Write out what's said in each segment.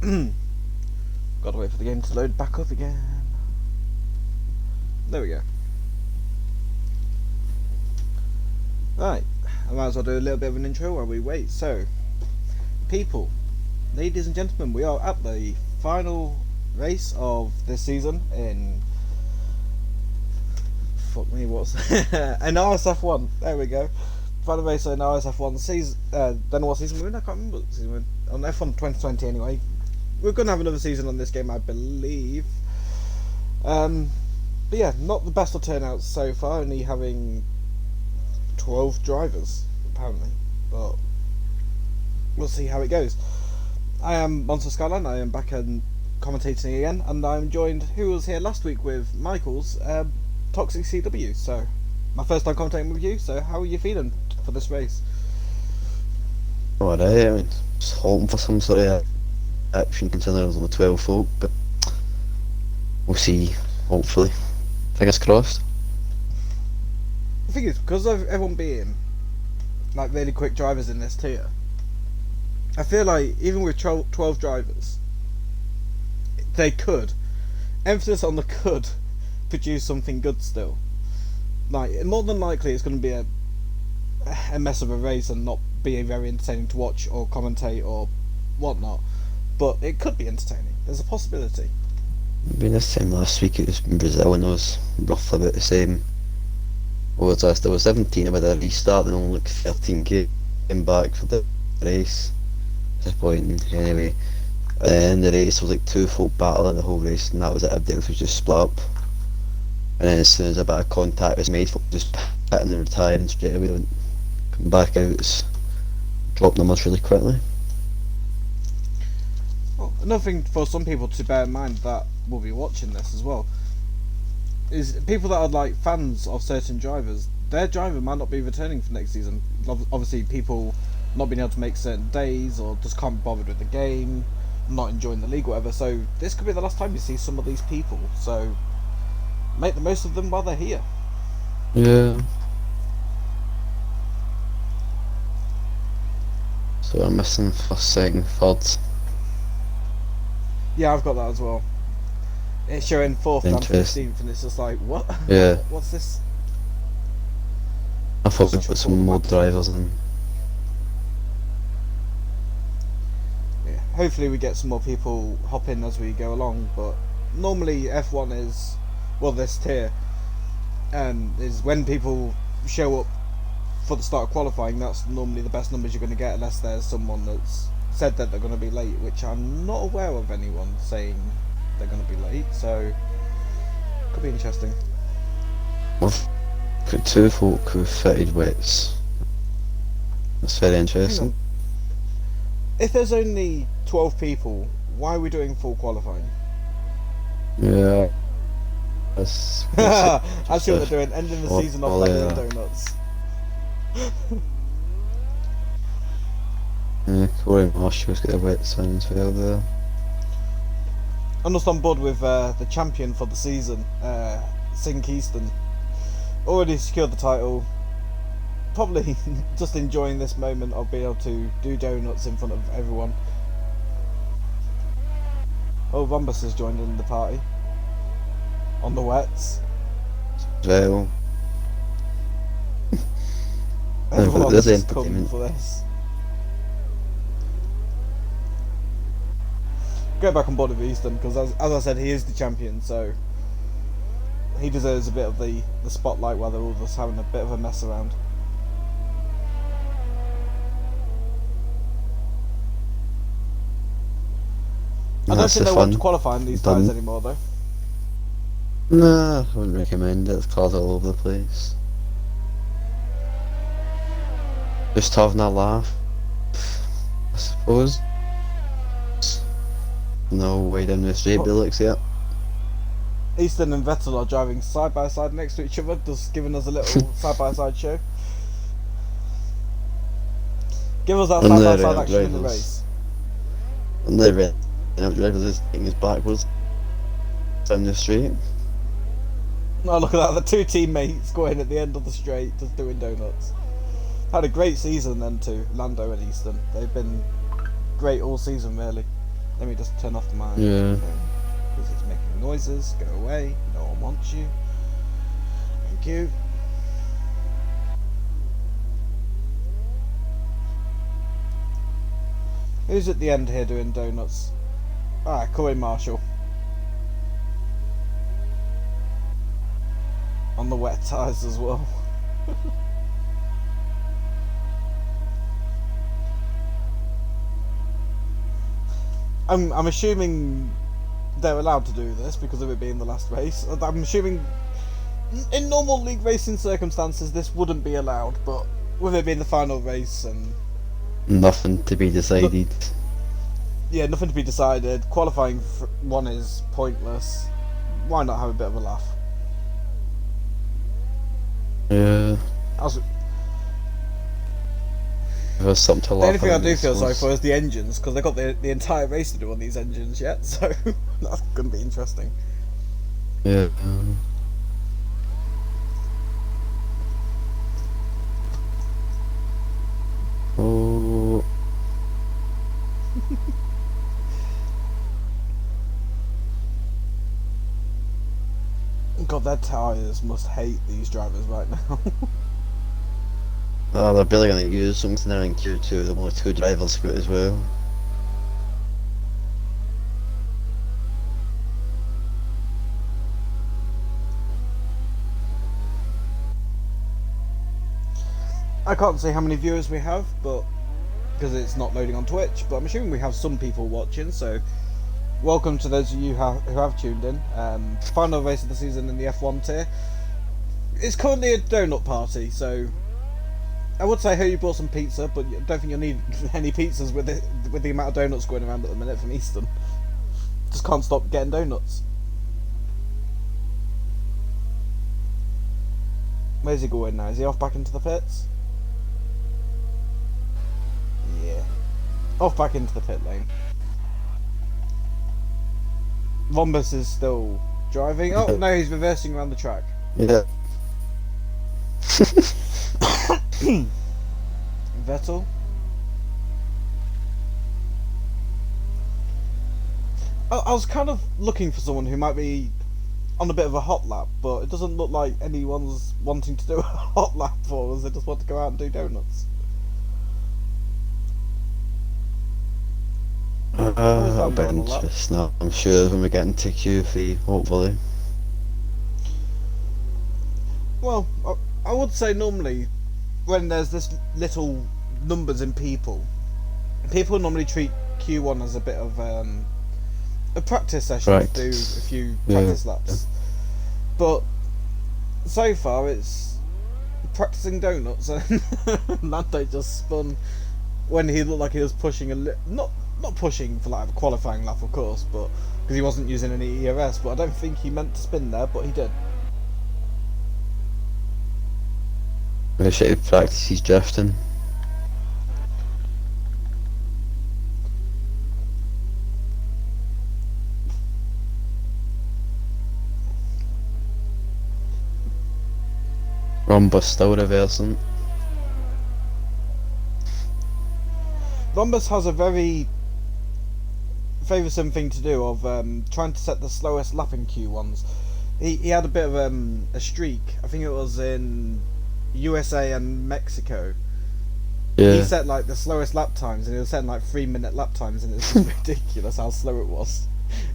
Gotta wait for the game to load back up again. There we go. Right, I might as well do a little bit of an intro while we wait. So, people, ladies and gentlemen, we are at the final race of this season in... Fuck me, what's... an RSF1, there we go. Final race in RSF1 season... don't know what season we're in, I can't remember what season we're in. On F1 2020 anyway. We're going to have another season on this game, I believe. But yeah, not the best of turnouts so far, only having 12 drivers, apparently. But we'll see how it goes. I am Monster Skyline, I am back and commentating again, and I'm joined, who was here last week with Michael's, Toxic CW. So, my first time commentating with you, so how are you feeling for this race? Alright, I mean, just hoping for some sort of action considering there's only 12 folk, but we'll see, hopefully. Fingers crossed. The thing is, because of everyone being like really quick drivers in this tier, I feel like even with 12 drivers, they could, emphasis on the could, produce something good still. Like, more than likely it's going to be a mess of a race and not be very entertaining to watch or commentate or whatnot, but it could be entertaining. There's a possibility. I mean, this time last week it was in Brazil and it was roughly about the same. What was this? There was 17 about a restart and only like 13 came back for the race. Disappointing, anyway. And the race was like 2 folk battling the whole race, and that was it. Everything was just split up. And then as soon as a bit of contact was made, folk just hitting and retiring straight away. Don't come back out, it's dropped numbers really quickly. Well, another thing for some people to bear in mind that will be watching this as well is people that are like fans of certain drivers. Their driver might not be returning for next season. Obviously, people not being able to make certain days or just can't be bothered with the game, not enjoying the league, whatever. So this could be the last time you see some of these people. So make the most of them while they're here. Yeah. So I'm missing first, second, third. Yeah, I've got that as well. It's showing 4th and 15th, and it's just like, what? Yeah. What's this? I thought we'd put some more drivers in. Yeah, hopefully we get some more people hop in as we go along, but normally F1 is, well, this tier, is when people show up for the start of qualifying. That's normally the best numbers you're going to get, unless there's someone that's said that they're going to be late, which I'm not aware of anyone saying they're going to be late, so could be interesting. We've got 2 folk who fitted wets. That's very interesting. If there's only 12 people, why are we doing full qualifying? Yeah. That's I see what they're doing, ending the season off like donuts. Yeah, Corey Marshall's got a wet sign as well there. I'm just on board with the champion for the season, Sing Keyston. Already secured the title. Probably just enjoying this moment of being able to do donuts in front of everyone. Oh, Bombus has joined in the party. On the wets. Well. Everyone's just coming for this. Go back on board with Easton, because as I said, he is the champion, so he deserves a bit of the spotlight while they're all just having a bit of a mess around. I don't think they want to qualify in these times anymore, though. Nah, I wouldn't recommend it. There's cars all over the place. Just having a laugh, I suppose. No way down the straight, Bill looks yet. Easton and Vettel are driving side by side next to each other, just giving us a little side by side show. Give us that side by side action in the race. And they're red drivers is taking us backwards down the straight. Oh, look at that, the 2 teammates going at the end of the straight, just doing donuts. Had a great season then too, Lando and Easton. They've been great all season, really. Let me just turn off my Yeah. phone because it's making noises. Go away. No one wants you. Thank you. Who's at the end here doing donuts? Ah, Corey Marshall. On the wet tyres as well. I'm assuming they're allowed to do this because of it being the last race. I'm assuming in normal league racing circumstances this wouldn't be allowed, but with it being the final race and Nothing to be decided. yeah, nothing to be decided. Qualifying one is pointless. Why not have a bit of a laugh? Yeah. There's something to The laugh only thing I at, do feel sorry suppose. for is the engines, because they've got the entire race to do on these engines yet, so that's going to be interesting. Yeah. Oh. God, their tyres must hate these drivers right now. Oh, they're barely going to use something there in Q2. There are only 2 drivers for it as well. I can't say how many viewers we have, but because it's not loading on Twitch, but I'm assuming we have some people watching, so welcome to those of you who have tuned in. Final race of the season in the F1 tier. It's currently a donut party, so I would say I hope you bought some pizza, but I don't think you'll need any pizzas with the amount of donuts going around at the minute from Easton. Just can't stop getting donuts. Where's he going now? Is he off back into the pits? Yeah. Off back into the pit lane. Vombus is still driving. Oh no, he's reversing around the track. Yeah. Vettel. I was kind of looking for someone who might be on a bit of a hot lap, but it doesn't look like anyone's wanting to do a hot lap for us. They just want to go out and do donuts. That'll be interesting. I'm sure when we get into Q3, hopefully. Well, I would say normally when there's this little numbers in people normally treat Q1 as a bit of a practice session to do a few practice laps. But so far it's practicing donuts, and Lando just spun when he looked like he was pushing not pushing for like a qualifying lap, of course, but because he wasn't using any ERS. But I don't think he meant to spin there, but he did. I should practice his drifting. Rumba still reversing. Rhombus has a very favoursome thing to do of trying to set the slowest lap in Q1s. He had a bit of a streak. I think it was in USA and Mexico. Yeah. He set like the slowest lap times, and he was setting like 3-minute lap times, and it's just ridiculous how slow it was.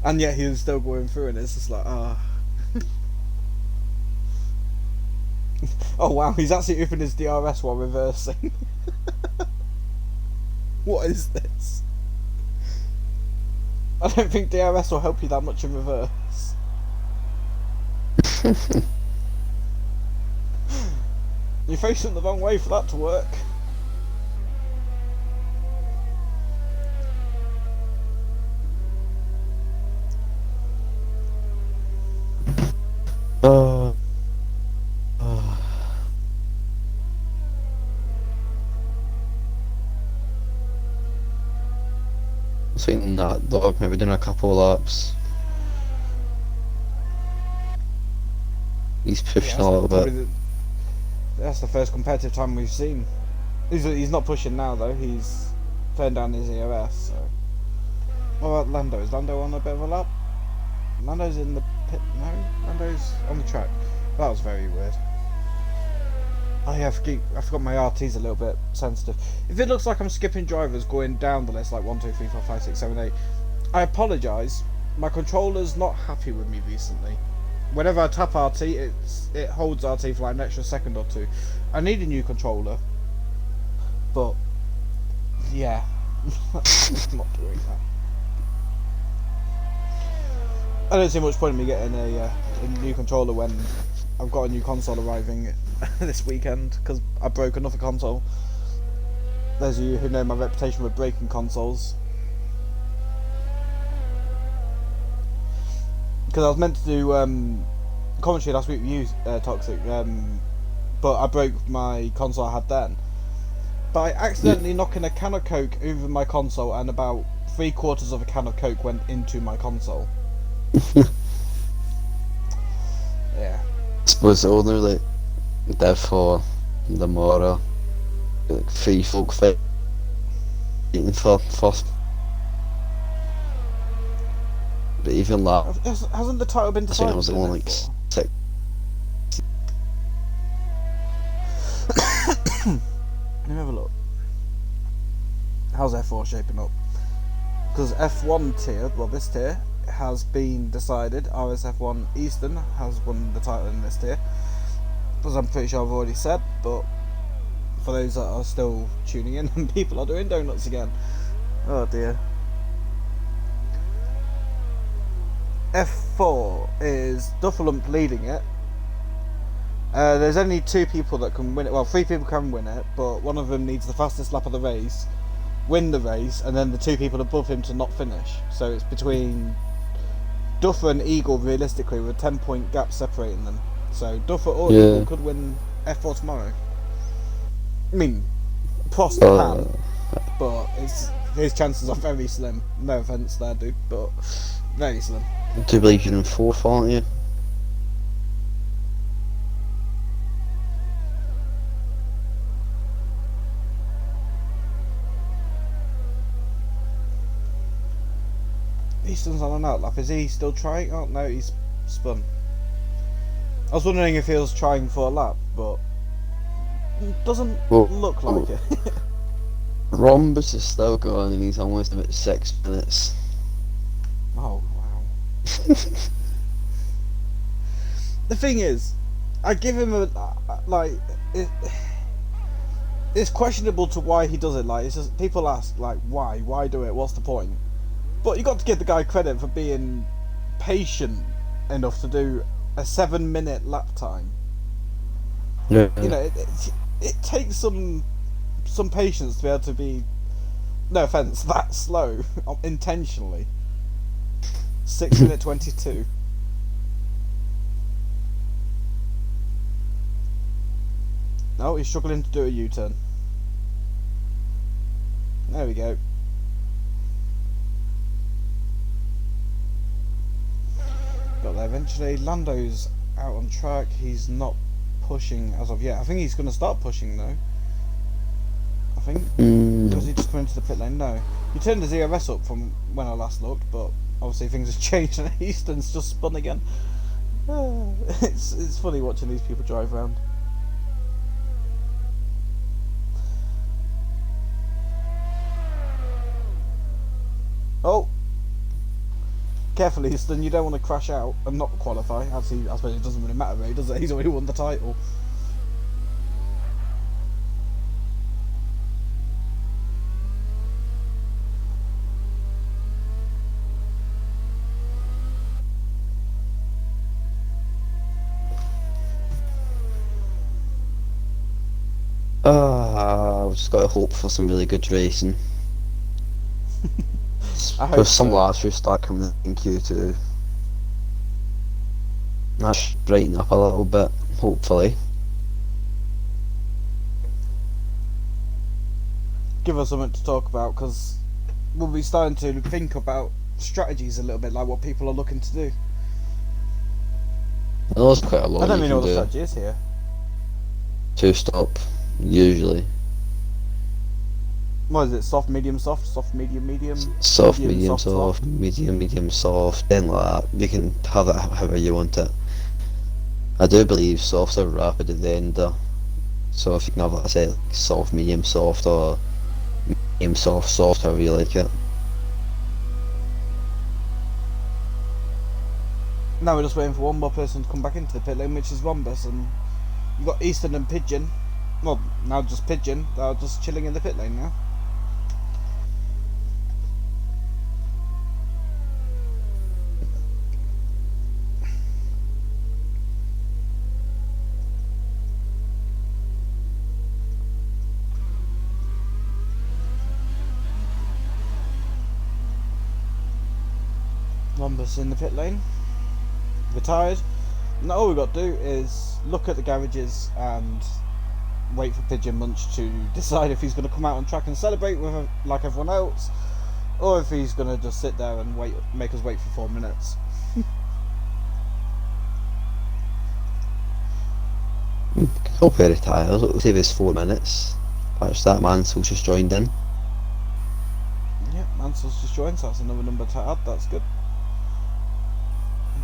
And yet he was still going through, and it's just like, ah. Oh wow, he's actually opened his DRS while reversing. What is this? I don't think DRS will help you that much in reverse. You're facing the wrong way for that to work. I think that dog maybe doing a couple of laps. He's pushing a little bit. That's the first competitive time we've seen. He's not pushing now though. He's turned down his ERS. So What about Lando? Is Lando on a bit of a lap? Lando's in the pit. No, Lando's on the track. That was very weird. Oh yeah, I forgot my RT's a little bit sensitive. If it looks like I'm skipping drivers going down the list, like 1, 2, 3, 4, 5, 6, 7, 8, I apologise. My controller's not happy with me recently. Whenever I tap RT, it holds RT for like an extra second or two. I need a new controller, but yeah, it's not doing that. I don't see much point in me getting a new controller when I've got a new console arriving this weekend, because I broke another console. Those of you who know my reputation with breaking consoles. Because I was meant to do commentary last week with you, Toxic, but I broke my console I had then by accidentally knocking a can of Coke over my console, and about 3/4 of a can of Coke went into my console. Yeah. I suppose the only like death or the more like 3 folk fighting for first. But even that, Hasn't the title been I think decided? it was only like 6. Let me have a look. How's F4 shaping up? Because F1 tier, well this tier, has been decided. RSF1 Eastern has won the title in this tier, as I'm pretty sure I've already said, but for those that are still tuning in, and people are doing donuts again. Oh dear. F4 is Duffalump leading it. There's only 2 people that can win it. Well, 3 people can win it, but one of them needs the fastest lap of the race, win the race, and then the 2 people above him to not finish. So it's between Duffer and Eagle, realistically, with a 10-point gap separating them. So Duffer or Eagle could win F4 tomorrow. I mean, Prost can, but his chances are very slim. No offence there, dude, but very slim. I do believe you're in 4th, aren't you? Easton's on an outlap. Is he still trying? Oh no, he's spun. I was wondering if he was trying for a lap, but it doesn't look like it. Rhombus is still going and he's almost about 6 minutes. Oh wow. The thing is, I give him a it's questionable to why he does it. Like, it's just people ask like why do it? What's the point? But you got to give the guy credit for being patient enough to do a 7-minute lap time. Yeah. You know, it takes some patience to be able to be, no offence, that slow intentionally. 6 minute 22. No, he's struggling to do a U-turn. There we go. Got there eventually. Lando's out on track. He's not pushing as of yet. I think he's going to start pushing though. I think. Or is he just coming into the pit lane? No. He turned the ZRS up from when I last looked, but obviously things have changed and Easton's just spun again. It's funny watching these people drive around. Oh! Careful, Easton, you don't want to crash out and not qualify. Actually, I suppose it doesn't really matter, really, does it? He's already won the title. I've just got to hope for some really good racing. Because some lads who start coming in Q2. That should brighten up a little bit, hopefully. Give us something to talk about, because we'll be starting to think about strategies a little bit, like what people are looking to do. Well, there's quite a lot. I don't even know what the strategy is here. 2-stop, usually. What is it? Soft, medium, soft, soft, medium, medium, Soft, medium, medium, soft, soft. soft, medium, medium, soft, then like that. You can have it however you want it. I do believe softs are rapid at the end though. So if you can have, like I said, like soft, medium, soft, or medium, soft, soft, however you like it. Now we're just waiting for one more person to come back into the pit lane, which is Wombus, and you've got Easton and Pigeon. Well, now just Pigeon. They're just chilling in the pit lane now. Wombus in the pit lane. Retired. Now all we've got to do is look at the garages and wait for Pigeon Munch to decide if he's going to come out on track and celebrate with like everyone else, or if he's going to just sit there and wait, make us wait for 4 minutes. Hope he retires. It'll save us 4 minutes. Patch that Mansell's just joined in. Yeah, Mansell's just joined, so that's another number to add. That's good.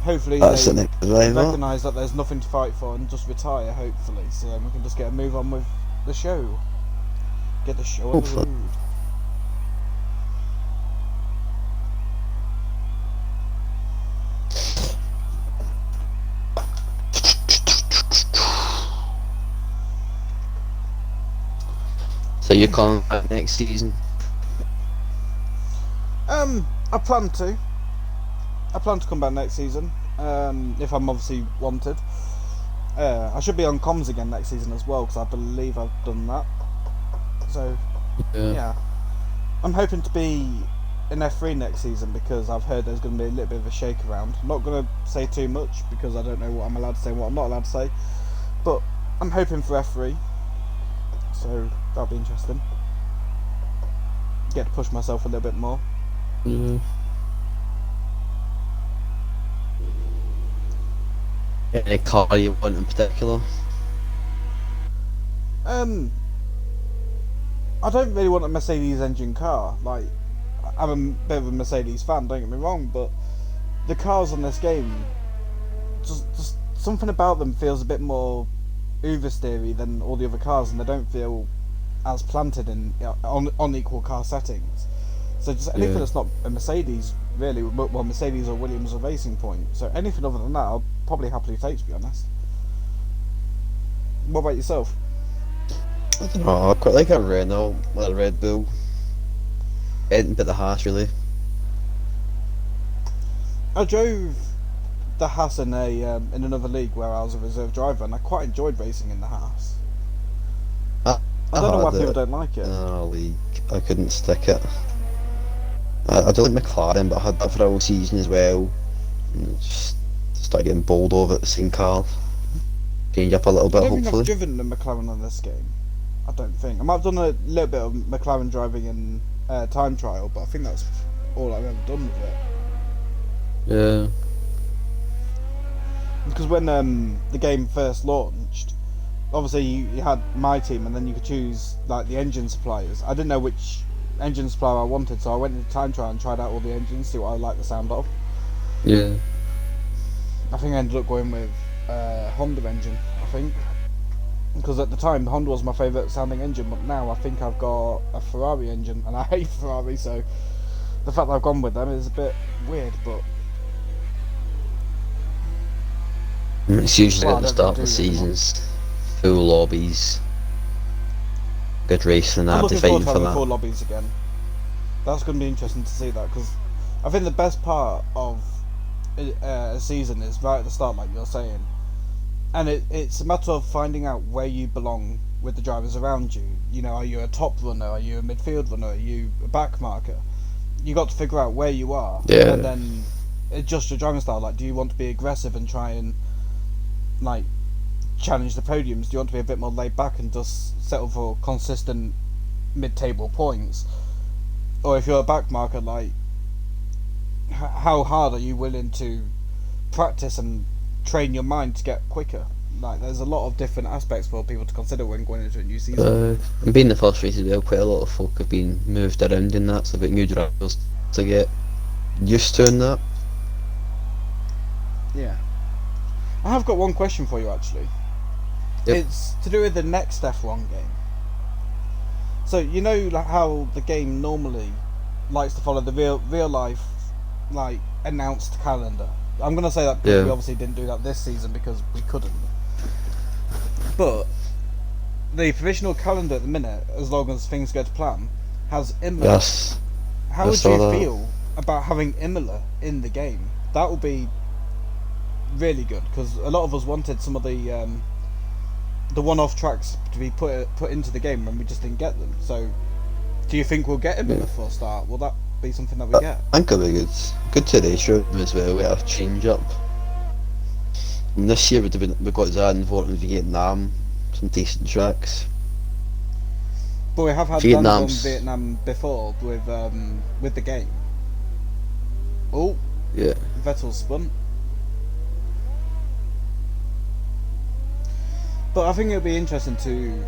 Hopefully That's the they next driver. recognise that there's nothing to fight for and just retire, hopefully, so then we can just get a move on with the show. Get the show on the Hopefully. road. So you're coming back next season? I plan to. I plan to come back next season, if I'm obviously wanted. I should be on comms again next season as well, because I believe I've done that. So, yeah. I'm hoping to be in F3 next season, because I've heard there's going to be a little bit of a shake around. I'm not going to say too much, because I don't know what I'm allowed to say and what I'm not allowed to say. But I'm hoping for F3. So, that'll be interesting. Get to push myself a little bit more. Yeah. Any car you want in particular? I don't really want a Mercedes engine car. Like, I'm a bit of a Mercedes fan, don't get me wrong, but the cars on this game, just something about them feels a bit more oversteery than all the other cars, and they don't feel as planted in on equal car settings. So just anything that's not a Mercedes, really, well, Mercedes or Williams or Racing Point. So anything other than that, I'll probably happily take, to be honest. What about yourself? I don't know, I quite like a Renault with a Red Bull. Anything but the Haas, really. I drove the Haas in in another league where I was a reserve driver, and I quite enjoyed racing in the Haas. I don't know why people don't like it. League, I couldn't stick it. I don't like McLaren, but I had that for a whole season as well. And just started getting bowled over at the same car. Change up a little bit, I don't think hopefully. I've driven the McLaren on this game. I don't think. I might have done a little bit of McLaren driving in time trial, but I think that's all I've ever done with it. Yeah. Because when the game first launched, obviously you had my team, and then you could choose like the engine suppliers. I didn't know which engine supplier I wanted, so I went into time trial and tried out all the engines, see what I liked the sound of. Yeah. I think I ended up going with Honda engine, I think. Because at the time, Honda was my favourite sounding engine, but now I think I've got a Ferrari engine, and I hate Ferrari, so the fact that I've gone with them is a bit weird, but... It's usually Well, at the I don't start of really the do it anymore. seasons. Full lobbies. Good racing and I'm that, looking fighting forward to for having full that. lobbies again. That's going to be interesting to see that, because I think the best part of a season is right at the start, like you're saying. And it's a matter of finding out where you belong with the drivers around you. You know, are you a top runner? Are you a midfield runner? Are you a back marker? You got to figure out where you are, Yeah. and then adjust your driving style. Like, do you want to be aggressive and try and like challenge the podiums? Do you want to be a bit more laid back and just settle for consistent mid-table points? Or if you're a back marker, like, how hard are you willing to practice and train your mind to get quicker? Like, there's a lot of different aspects for people to consider when going into a new season. And being the first race as well, quite a lot of folk have been moved around in that, so they've got new drivers to get used to in that. Yeah. I have got one question for you, actually. Yep. It's to do with the next F1 game. So, you know, like, how the game normally likes to follow the real life, like, announced calendar. I'm going to say that because we obviously didn't do that this season because we couldn't. But the provisional calendar at the minute, as long as things go to plan, has Imola. Yes. How would you feel about having Imola in the game? That would be really good, because a lot of us wanted some of the one-off tracks to be put into the game, and we just didn't get them. So, do you think we'll get Imola for a start? Will that be something that we get? I think it'll be good. Good to ratio as well. We have a change up. I mean, this year we've got Zandvoort and Vietnam, some decent tracks. But we have had Zandvoort and Vietnam before with the game. Oh, yeah. Vettel's spun. But I think it'll be interesting to.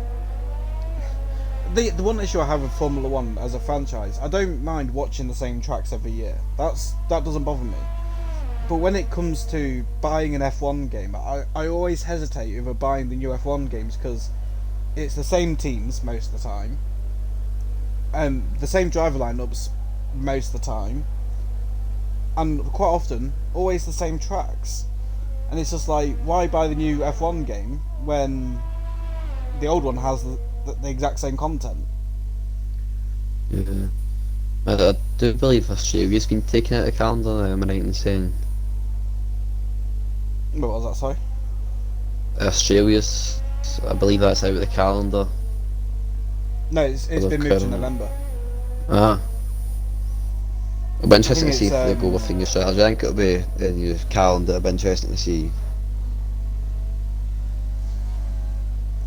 The one issue I have with Formula One as a franchise, I don't mind watching the same tracks every year. That doesn't bother me. But when it comes to buying an F1 game, I always hesitate over buying the new F1 games because it's the same teams most of the time, and the same driver lineups most of the time, and quite often always the same tracks. And it's just like, why buy the new F1 game when the old one has the exact same content? Yeah. I do believe Australia's been taken out of calendar now, am I right in saying? What was that, sorry? Australia's, I believe that's out of the calendar. No, it's been moved to November. Ah. It'll be interesting to see if they go with the new strategy. I think it'll be a new calendar. It'll be interesting to see.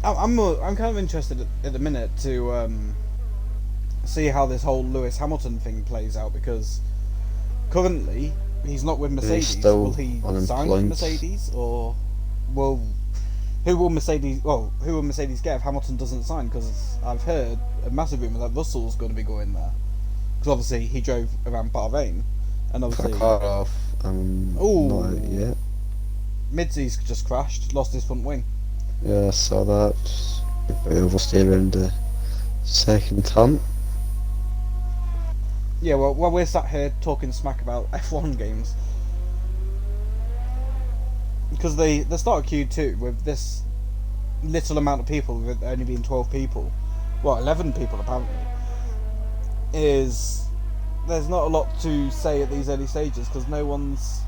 I'm kind of interested at the minute to see how this whole Lewis Hamilton thing plays out, because currently he's not with Mercedes. Will he sign with Mercedes, or who will Mercedes get if Hamilton doesn't sign? Because I've heard a massive rumour that Russell's going to be going there, because obviously he drove around Bahrain, and obviously car off. Not out yet. Midsy's just crashed, lost his front wing. Yeah, I saw that. Overstay around the second turn. Yeah, well, while we're sat here talking smack about F1 games, because the start of Q2 with this little amount of people, with only being 12 people, well, 11 people apparently, there's not a lot to say at these early stages because no one's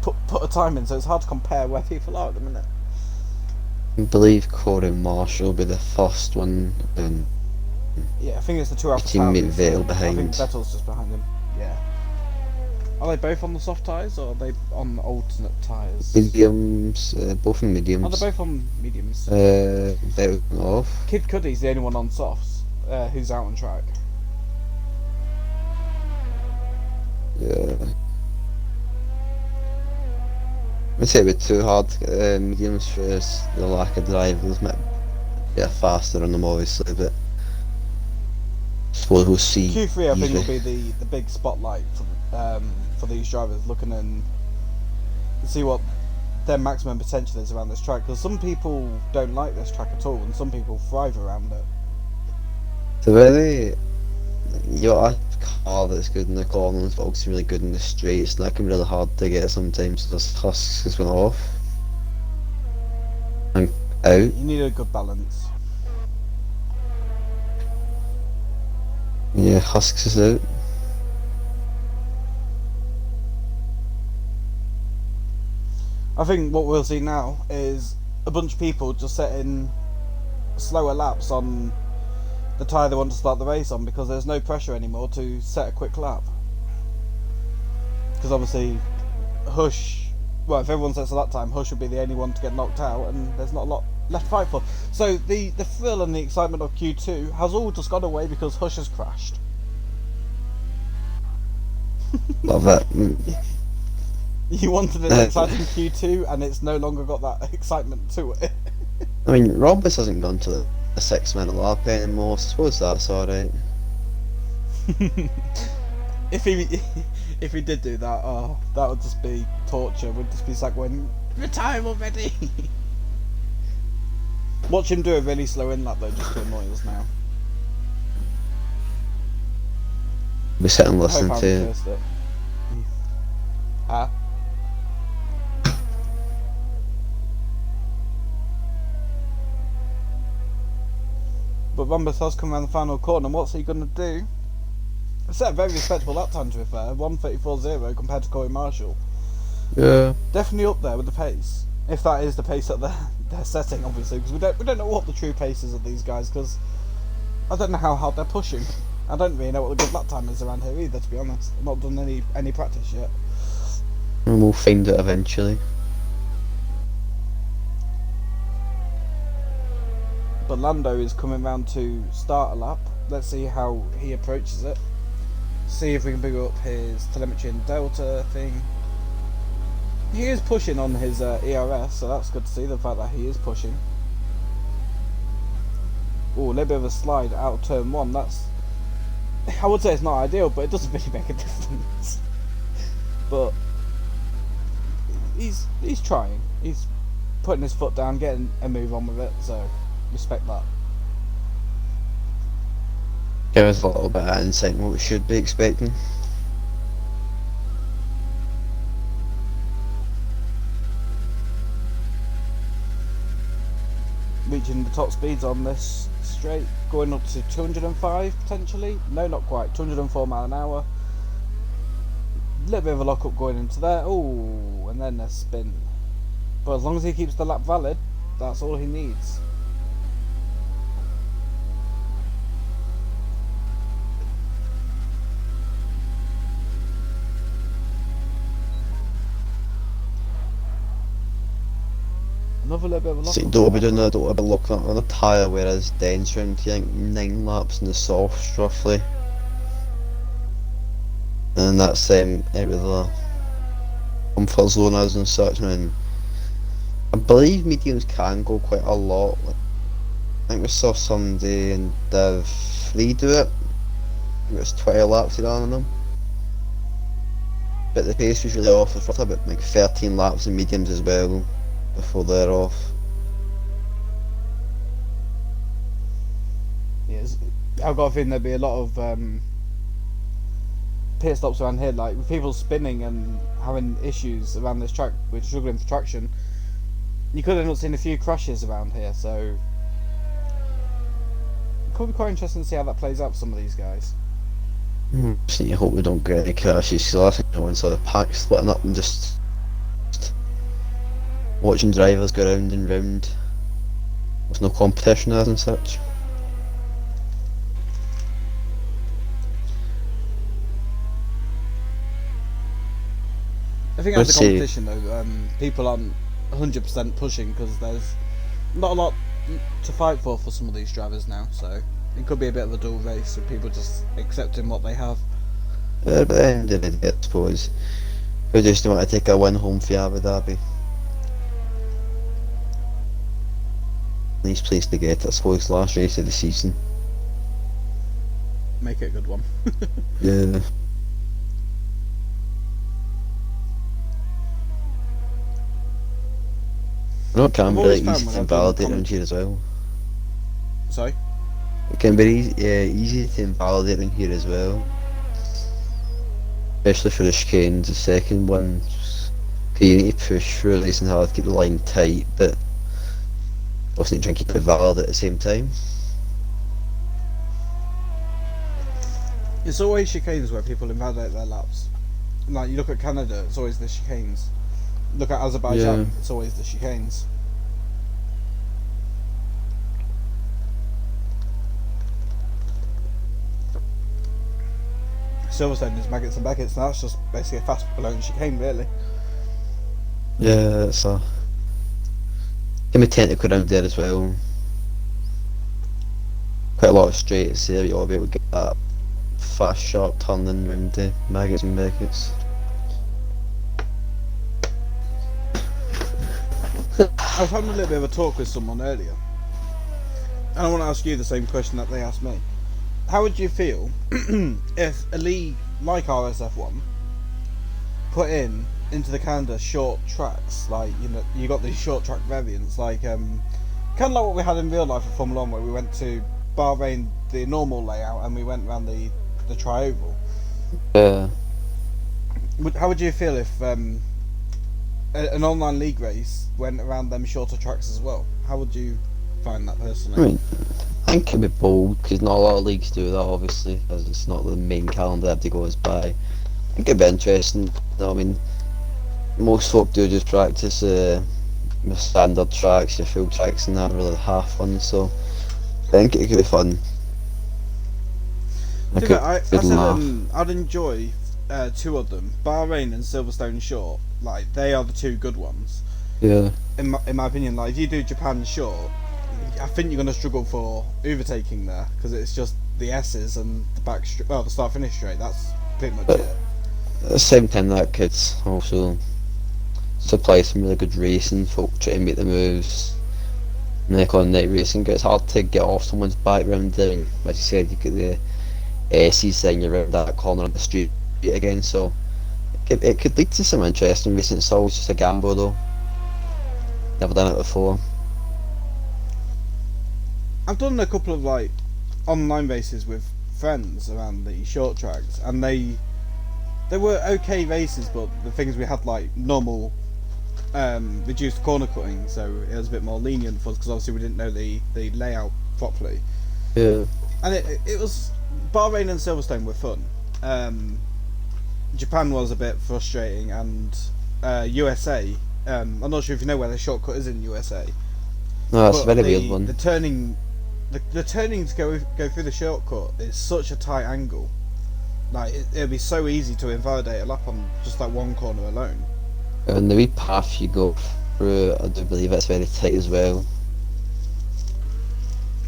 put a time in, so it's hard to compare where people are at the minute. I believe Corey Marshall will be the first one, and yeah, I think it's the two Alpha teammate Vettel behind. I think Vettel's just behind him. Yeah. Are they both on the soft tyres, or are they on alternate tyres? Mediums, both in mediums. Oh, they're both on mediums. Vettel off. Kid Cudi's the only one on softs, who's out on track. Yeah. I'd say it'd be too hard to get mediums for the lack of drivers. Might get faster on them obviously, but I suppose we'll see. Q3 I think will be the big spotlight for these drivers, looking and see what their maximum potential is around this track, because some people don't like this track at all and some people thrive around it. So really, you got a car that's good in the corners but also really good in the straights, and that can be really hard to get sometimes. Those husks has gone off and out. You need a good balance. Yeah, husks is out. I think what we'll see now is a bunch of people just setting slower laps on the tyre they want to start the race on, because there's no pressure anymore to set a quick lap. Because obviously Hush, well, if everyone sets a lap time, Hush would be the only one to get knocked out, and there's not a lot left to fight for. So the thrill and the excitement of Q2 has all just gone away because Hush has crashed. Love it. You wanted an exciting Q2, and it's no longer got that excitement to it. I mean, Roberts hasn't gone to a 6 minute lap anymore, so I suppose that's alright. if he if he did do that, oh, that would just be torture. Would just be like when retire already. Watch him do a really slow in lap though, just to annoy us now. We're sitting I hope listening I to it. reversed it. Huh? But Rambus has come around the final corner, and what's he going to do? Set a very respectable lap time, to be fair. 1:34.0 compared to Corey Marshall. Yeah. Definitely up there with the pace. If that is the pace that they're setting, obviously, because we don't know what the true pace is of these guys, because I don't know how hard they're pushing. I don't really know what the good lap time is around here either, to be honest. I've not done any practice yet. And we'll find it eventually. But Lando is coming round to start a lap. Let's see how he approaches it. See if we can bring up his telemetry and delta thing. He is pushing on his ERS, so that's good to see, the fact that he is pushing. Oh, a little bit of a slide out of turn 1. That's, I would say it's not ideal, but it doesn't really make a difference. But he's trying. He's putting his foot down, getting a move on with it, so respect that. Give us a little bit of insight on what we should be expecting. Reaching the top speeds on this straight, going up to 205 potentially. No, not quite. 204 mile an hour. A little bit of a lock up going into there. Oh, and then a spin. But as long as he keeps the lap valid, that's all he needs. Another little bit of a lock So up. don't be doing that, don't be looking up on a tyre where it's dense round here, I think 9 laps in the softs roughly. And that's out with the comfort zones and such, and I believe mediums can go quite a lot. I think we saw somebody in Div 3 do it. I think it was 20 laps he done on them. But the pace was really off for about like 13 laps in mediums as well before they're off. Yes, I've got a feeling there'll be a lot of pit stops around here, like with people spinning and having issues around this track with struggling for traction. You could end up seeing a few crashes around here, so it could be quite interesting to see how that plays out for some of these guys. So you hope we don't get any crashes. So I think no one saw the pack splitting up and just watching drivers go round and round with no competition as and such. I think as a competition though, people aren't 100% pushing because there's not a lot to fight for some of these drivers now, so it could be a bit of a dull race with people just accepting what they have. But at the end of the day, I suppose, we just want to take a win home for Abu Dhabi. Nice place to get it, I suppose, last race of the season. Make it a good one. Yeah. I know it can be like easy to invalidate around here as well. Sorry? It can be easy to invalidate around here as well. Especially for the chicanes, the second one. Cause you need to push through nice and hard, keep the line tight, but also need to try and keep it valid at the same time. It's always chicanes where people invalidate their laps. Like you look at Canada, it's always the chicanes. Look at Azerbaijan, Yeah. it's always the chicanes. Silverstone is maggots and baggots, and that's just basically a fast blown chicane, really. Yeah, it's a can be technical around there as well. Quite a lot of straights there, you ought to be able to get that fast sharp turning round the maggots and baggots. I was having a little bit of a talk with someone earlier, and I want to ask you the same question that they asked me. How would you feel if a league like RSF1 put into the calendar short tracks, like, you know, you got these short track variants, like kind of like what we had in real life at Formula 1, where we went to Bahrain the normal layout and we went around the tri-oval. Yeah. How would you feel if an online league race went around them shorter tracks as well? How would you find that personally? I mean, I think it'd be bold because not a lot of leagues do that, obviously, because it's not the main calendar everybody goes by. I think it'd be interesting. I mean, most folk do just practice your standard tracks, your full tracks, and that rather than half ones. So I think it could be fun. I said I'd enjoy two of them, Bahrain and Silverstone Short. Like, they are the two good ones. Yeah. In my opinion, like, if you do Japan Short, I think you're going to struggle for overtaking there because it's just the S's and the start finish straight. That's pretty much it. At the same time, that could also supply some really good racing. Folk try to make the moves. Like on night racing, it's hard to get off someone's background there. And as you said, you get the S's then you're around that corner of the street again. So it could lead to some interesting racing. It's always just a gamble though. Never done it before. I've done a couple of like online races with friends around the short tracks, and they were okay races, but the things we had like normal reduced corner cutting, so it was a bit more lenient for us because obviously we didn't know the layout properly. Yeah. And it was Bahrain and Silverstone were fun. Japan was a bit frustrating, and USA. I'm not sure if you know where the shortcut is in USA. No, it's a very weird one. The turning to go through the shortcut is such a tight angle. Like, it'd be so easy to invalidate a lap on just that one corner alone. And the wee path you go through, I do believe it's very tight as well.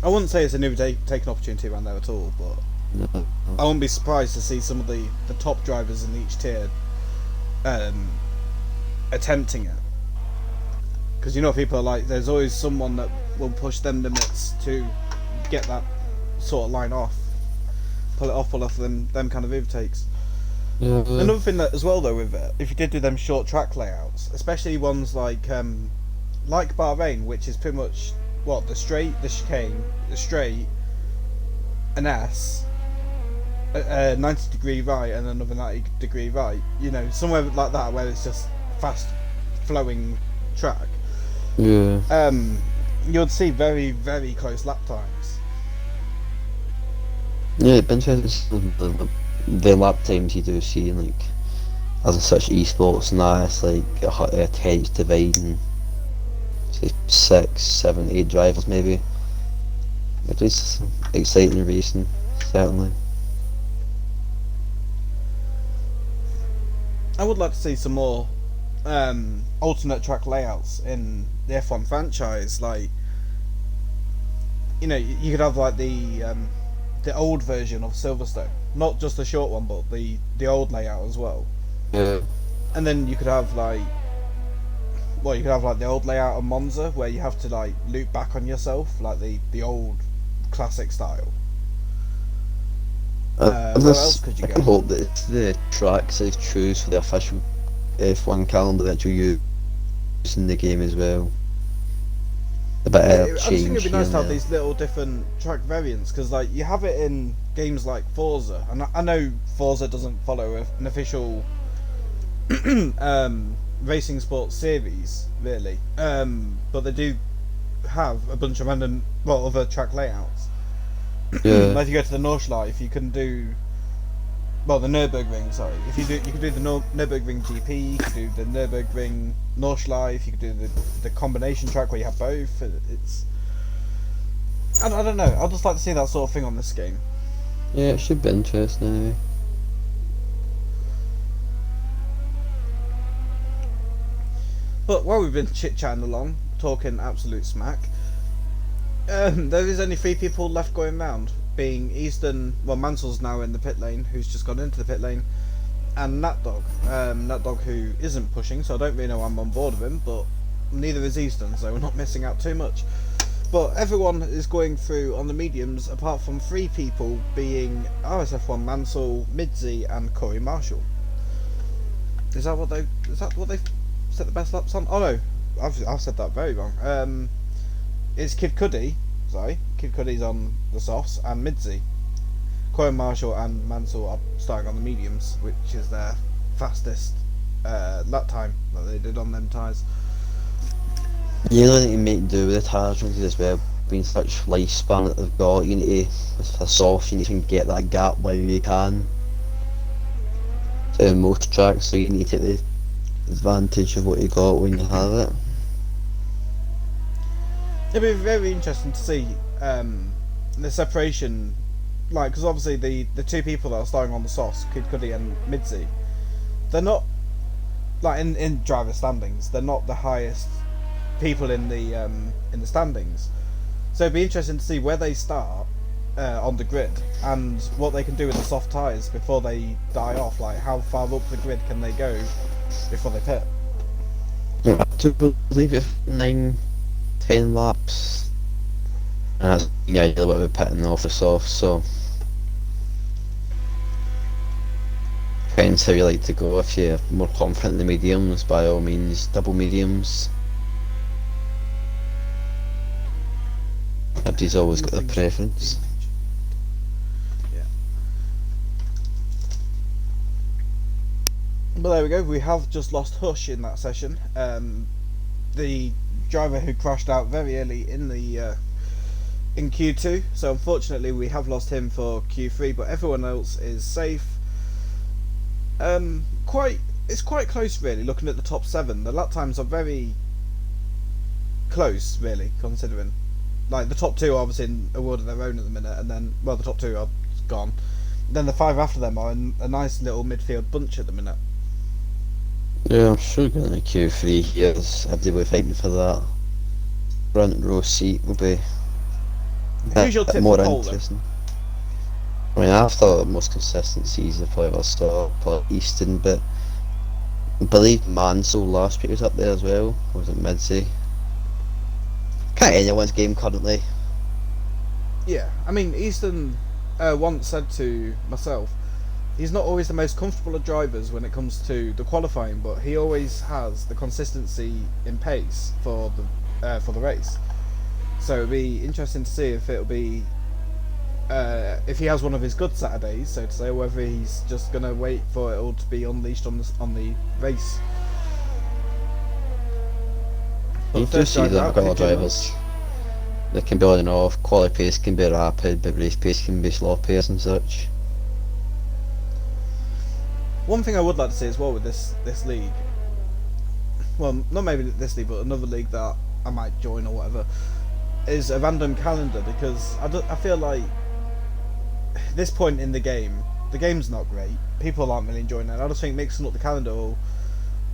I wouldn't say it's an overtaking opportunity around there at all, but No. I wouldn't be surprised to see some of the top drivers in each tier attempting it. Because, you know, people are like, there's always someone that will push them limits to get that sort of line off, pull off them kind of overtakes. Yeah. Another thing that as well though with it, if you did do them short track layouts, especially ones like Bahrain, which is pretty much what the straight, the chicane, the straight, an S, a 90-degree right, and another 90-degree right. You know, somewhere like that where it's just fast flowing track. Yeah. You'd see very, very close lap times. Yeah, it'd be interesting the lap times you do see in, like, as in such esports and that, it's like a 10 dividing, say 6, 7, 8 drivers maybe. At least exciting racing, certainly. I would like to see some more alternate track layouts in the F1 franchise. Like, you know, you could have like the old version of Silverstone, not just the short one, but the old layout as well. Yeah. And then you could have like, well, you could have like the old layout of Monza, where you have to like loop back on yourself, like the old classic style. Where else could you go? I can hope that it's the tracks they choose for the official F1 calendar that you use in the game as well. A bit I of just change think it'd be nice to have here these little different track variants, because like you have it in games like Forza, and I know Forza doesn't follow an official racing sports series really, but they do have a bunch of random other track layouts. Yeah. Like if you go to the Nordschleife, you can do the Nürburgring. Sorry, you can do the Nürburgring GP, you can do the Nürburgring Nordschleife, you can do the combination track where you have both. It's I don't know. I'd just like to see that sort of thing on this game. Yeah, it should be interesting anyway. But while we've been chit-chatting along, talking absolute smack, there is only 3 people left going round, being Easton, Mansell's now in the pit lane, who's just gone into the pit lane, and Natdog. Natdog, who isn't pushing, so I don't really know I'm on board with him, but Neither is Easton, so we're not missing out too much. But everyone is going through on the mediums, apart from 3 people being RSF1 Mansell, Midzi, and Corey Marshall. Is that what they set the best laps on? Oh no, I've said that very wrong. It's Kid Cudi. Sorry, Kid Cudi's on the softs, and Midzi. Corey Marshall and Mansell are starting on the mediums, which is their fastest lap time that they did on them tyres. You really need to make do with the tyres as well, being such lifespan that they've got. You need to, with the soft, you need to get that gap where you can. Most tracks, so you need to take the advantage of what you got when you have it. It'll be very interesting to see the separation, like, because obviously the 2 people that are starting on the softs, Kid Cudi and Midzi, they're not, like, in driver standings, they're not the highest people in the standings. So it'd be interesting to see where they start on the grid and what they can do with the soft tyres before they die off. Like, how far up the grid can they go before they pit? I do believe it 9-10 laps. And that's the idea about we're pitting off the soft, so depends how you like to go. If you're more confident in the mediums, by all means double mediums. Everybody's always got their preference. Yeah. But there we go, we have just lost Hush in that session. The driver who crashed out very early in the in Q2, so unfortunately we have lost him for Q3, but everyone else is safe. It's quite close really, looking at the top 7. The lap times are very close really, considering. Like, the top 2 are obviously in a world of their own at the minute, and then, well, the top 2 are gone. Then the 5 after them are in a nice little midfield bunch at the minute. Yeah, I'm sure getting a Q3 here is everybody fighting for that front row seat will be Who's your tip more for pole, interesting. I mean, I thought the most consistent season probably was still Easton, but I believe Mansell last week was up there as well. Or was it Midzi? Can't anyone's game currently. Yeah, I mean, Easton once said to myself, he's not always the most comfortable of drivers when it comes to the qualifying, but he always has the consistency in pace for the race. So it'll be interesting to see if it'll be if he has one of his good Saturdays, so to say, or whether he's just gonna wait for it all to be unleashed on the race. You do see that with all drivers. They can be on and off. Quality pace can be rapid, but race pace can be sloppy and such. One thing I would like to see as well with this league, well, not maybe this league, but another league that I might join or whatever, is a random calendar, because I feel like this point in the game's not great. People aren't really enjoying it. I just think mixing up the calendar will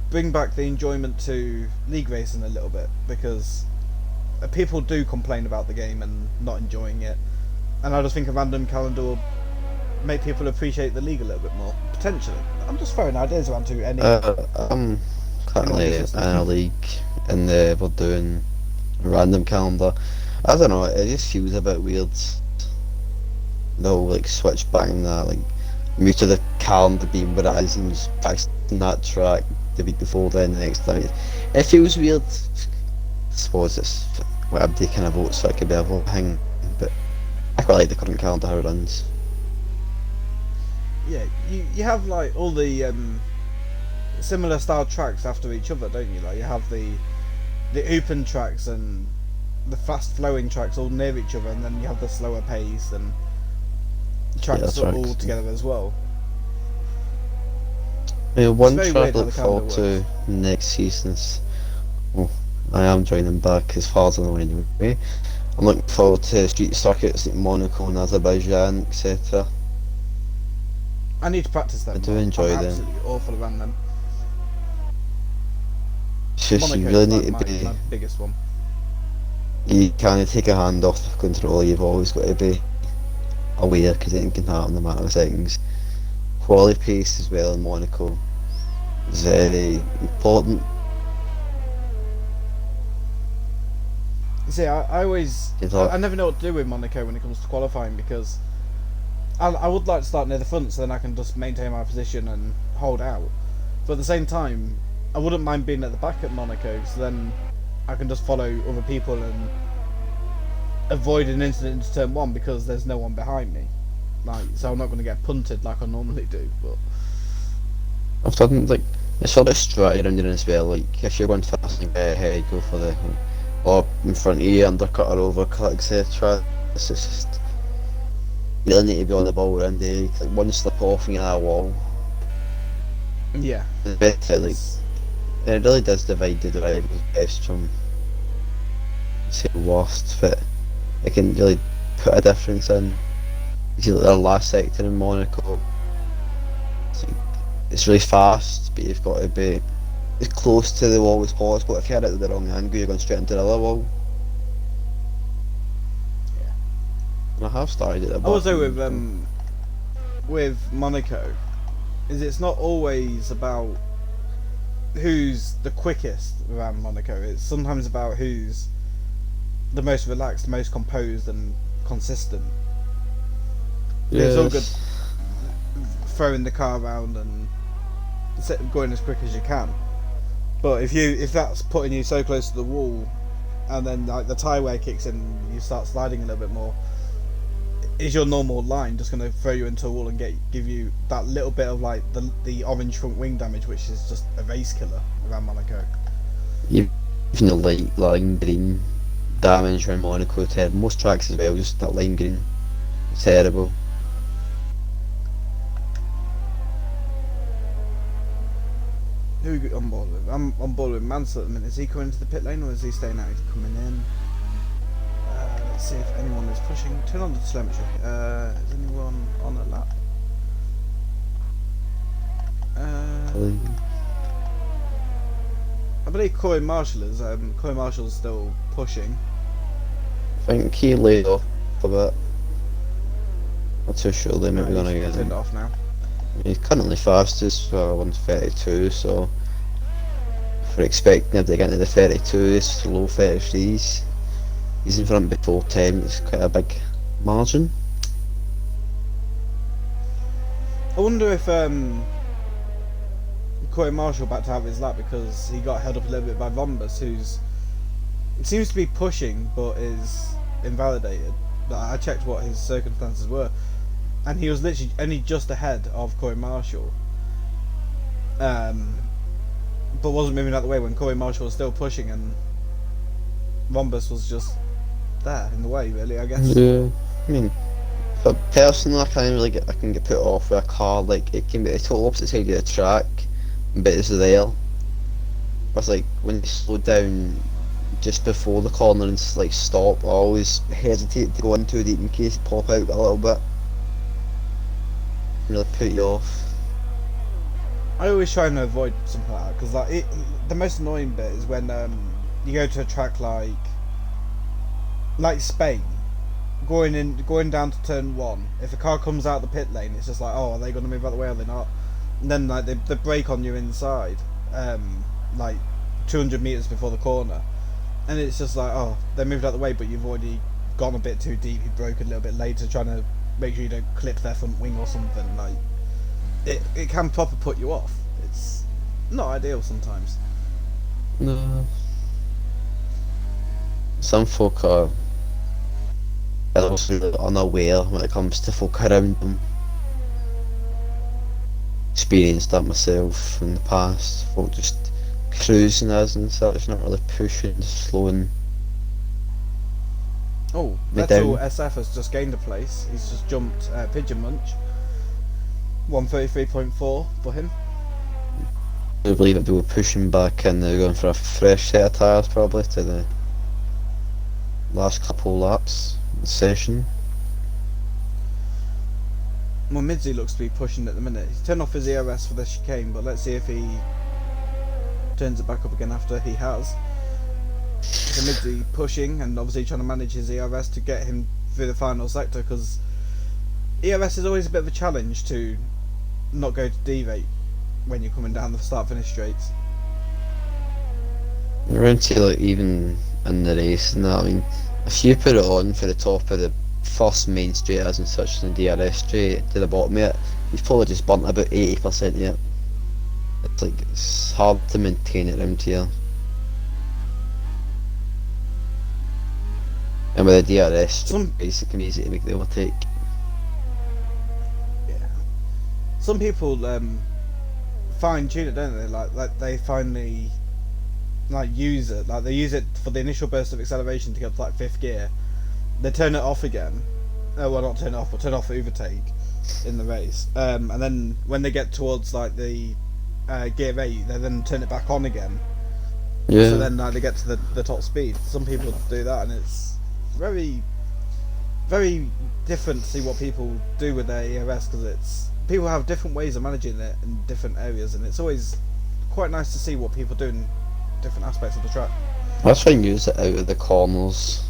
bring back the enjoyment to league racing a little bit, because people do complain about the game and not enjoying it, and I just think a random calendar will make people appreciate the league a little bit more, potentially. I'm just throwing ideas around to any. I'm currently in a league and we're doing a random calendar. I don't know, it just feels a bit weird. They'll like switch back in that, like move to the calendar being Verizon was practicing that track the week before, then the next time. It feels weird. I suppose it's whatever they kind of vote, so it could be a vote thing, but I quite like the current calendar how it runs. Yeah, you have like all the similar style tracks after each other, don't you? Like you have the open tracks and the fast flowing tracks all near each other, and then you have the slower pace and tracks all together as well. Yeah, one track I look forward to next season is, well, I am joining back as far as I know anyway. I'm looking forward to street circuits like Monaco and Azerbaijan, etc. I need to practice them. I do enjoy them. I'm absolutely awful around them. It's just you really need to be my biggest one. You can't take a hand off the control. You've always got to be aware, because anything can happen in a matter of seconds. Quality pace as well in Monaco is very important. See, I always... You thought, I never know what to do with Monaco when it comes to qualifying, because I would like to start near the front so then I can just maintain my position and hold out. But at the same time, I wouldn't mind being at the back at Monaco, so then I can just follow other people and avoid an incident into turn 1 because there's no one behind me. Like, so I'm not going to get punted like I normally do. But I've done like it's sort of straight around as well. Like if you're going fast and get ahead, go for the or in front of you, undercut or overcut, etc. It's just you really need to be on the ball around there. Like one slip off and you're at a wall. yeah, It's better, like it really does divide the drivers best from say worst, but it can really put a difference in. You see, like the last sector in Monaco, it's really fast, but you've got to be as close to the wall as possible. If you hit it at the wrong angle, you're going straight into the other wall. yeah. And I have started at the back. Also with Monaco, is it's not always about who's the quickest around Monaco. It's sometimes about who's the most relaxed, most composed, and consistent. Yes. It's all good throwing the car around and going as quick as you can, but if that's putting you so close to the wall, and then like the tyre wear kicks in, you start sliding a little bit more. Is your normal line just going to throw you into a wall and give you that little bit of like the orange front wing damage, which is just a race killer around Monaco? Even the light lime green damage around Monaco, terrible. Most tracks as well, just that lime green, terrible. Who are you on board with? I'm on board with Mansell at the minute. Is he coming into the pit lane or is he staying out? He's coming in. Let's see if anyone is pushing. Turn on the telemetry. Is anyone on a lap? I believe Corey Marshall is. Corey Marshall's still pushing. I think he laid off a bit. Not too sure they might be going to get turned him. it off now. He's currently fastest for 132, so if we're expecting him to get into the 32s, low 33s, he's in front before 10, it's quite a big margin. I wonder if Corey Marshall backed out of his lap because he got held up a little bit by Vombus, who's seems to be pushing but is invalidated. But I checked what his circumstances were, and he was literally only just ahead of Corey Marshall, but wasn't moving out the way when Corey Marshall was still pushing, and Vombus was just there in the way, really, I guess. Yeah, I mean, but personally I can get put off with a car, like it can be the total opposite side of the track, but it's there. It's like when you slow down just before the corner and like stop, I always hesitate to go in too deep in case you pop out a little bit. Really put you off. I always try and avoid something like that because like the most annoying bit is when you go to a track like Spain, going down to turn 1. If a car comes out the pit lane, it's just like, oh, are they going to move out the way or are they not? And then like they brake on you inside, like 200 meters before the corner, and it's just like, oh, they moved out the way, but you've already gone a bit too deep. You broke a little bit later, trying to make sure you don't clip their front wing or something. Like it can proper put you off. It's not ideal sometimes. No. Some folk are also unaware when it comes to folk around them. Experienced that myself in the past. Folk just cruising as and such, not really pushing, just slowing. Oh, Me Vettel down. SF has just gained a place. He's just jumped Pigeon Munch. 133.4 for him. I believe that they were pushing back and they're going for a fresh set of tyres probably to the last couple laps of the session. Well, Midzi looks to be pushing at the minute. He's turned off his ERS for the chicane, but let's see if he turns it back up again after he has. So Midzi pushing and obviously trying to manage his ERS to get him through the final sector, because ERS is always a bit of a challenge to not go to D-rate when you're coming down the start-finish straights. Around to like even in the race and that. I mean, if you put it on for the top of the first main straight as in such as the DRS straight to the bottom of it, you've probably just burnt about 80% of it. It's like, it's hard to maintain it around here. And with the DRS, it can be easy to make the overtake. Yeah. Some people fine tune it, don't they? Like they finally use it. Like they use it for the initial burst of acceleration to get to like 5th gear. They turn it off again. Well, not turn it off, but turn off overtake in the race. And then when they get towards like the gear 8, they then turn it back on again. Yeah. So then they get to the top speed. Some people do that, and it's very, very different to see what people do with their ERS, because it's people have different ways of managing it in different areas, and it's always quite nice to see what people do in different aspects of the track. I try and use it out of the corners,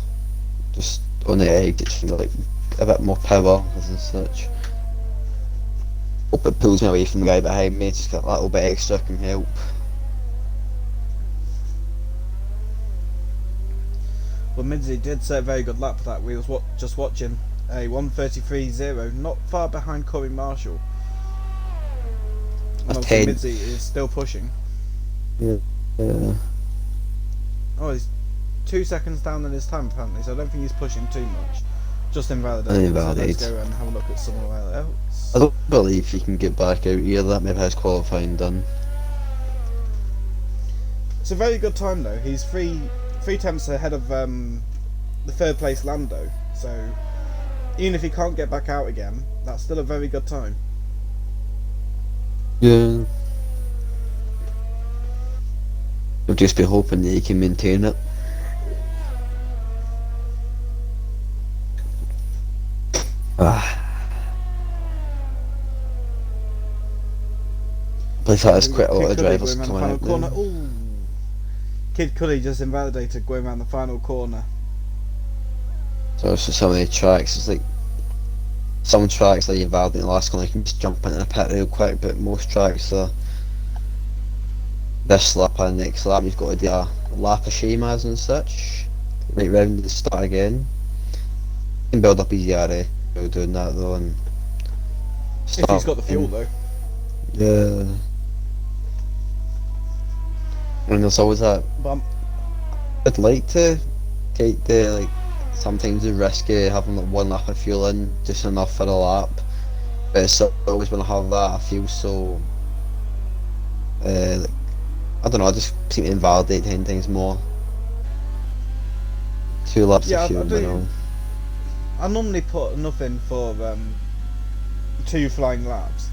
just on the edge, it's like a bit more power and such. Hope it pulls me away from the guy behind me, just got a little bit extra can help. Well, Midzi did set a very good lap for that. We was just watching a 1:33.0, not far behind Corey Marshall. And obviously Midzi is still pushing. Yeah. Oh, he's 2 seconds down in his time apparently, so I don't think he's pushing too much. Just invalidated. So let's go and have a look at somewhere else. I don't believe he can get back out here. That maybe has qualifying done. It's a very good time though. He's three tenths ahead of the 3rd place Lando. So even if he can't get back out again, that's still a very good time. Yeah. We'll just be hoping that he can maintain it. I believe that is quite a lot of drivers coming out there. Ooh. Kid Cuddy just invalidated going around the final corner. So it's just some of the tracks, it's like some tracks that you invalidate in the last corner, you can just jump into the pit real quick, but most tracks are this lap and next lap you've got to do a lap of shame as and such. Right round the start again. You can build up his ERA while doing that though, and if he's got the fuel though. Yeah. And there's always that. I'd like to take the like sometimes the risk of having like 1 lap of fuel in, just enough for a lap. But it's always when I have that I feel so like, I don't know, I just seem to invalidate 10 times more. 2 laps of fuel, you know. I normally put enough in for 2 flying laps,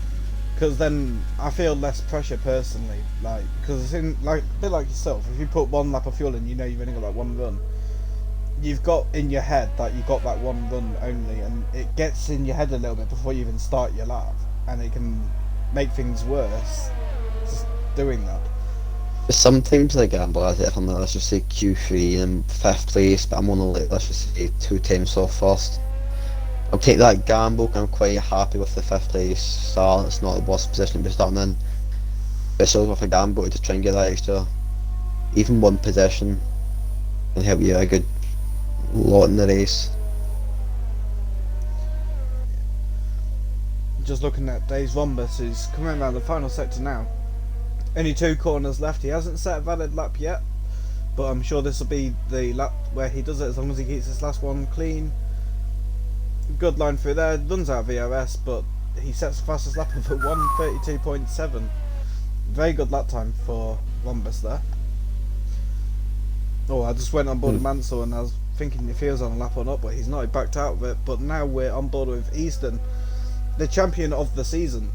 because then I feel less pressure personally. Like, because it's in like a bit like yourself. If you put 1 lap of fuel in, you know you've only got like 1 run. You've got in your head that you got that 1 run only, and it gets in your head a little bit before you even start your lap, and it can make things worse just doing that. Sometimes I gamble at it, if I'm like, let's just say Q3 and 5th place, but I'm only like, let's just say 2 times off first. I'll take that gamble, I'm quite happy with the 5th place start. It's not the worst position to be starting in, but it's always worth a gamble to just try and get that extra, even 1 position can help you a good lot in the race. Just looking at Dave's Rombus, who's coming around the final sector now. Only 2 corners left. He hasn't set a valid lap yet, but I'm sure this will be the lap where he does it, as long as he keeps this last one clean. Good line through there, runs out of VRS, but he sets the fastest lap of at 1:32.7. Very good lap time for Rombus there. Oh, I just went on board with Mansell and I was thinking if he was on a lap or not, but he's not, he backed out of it. But now we're on board with Easton, the champion of the season.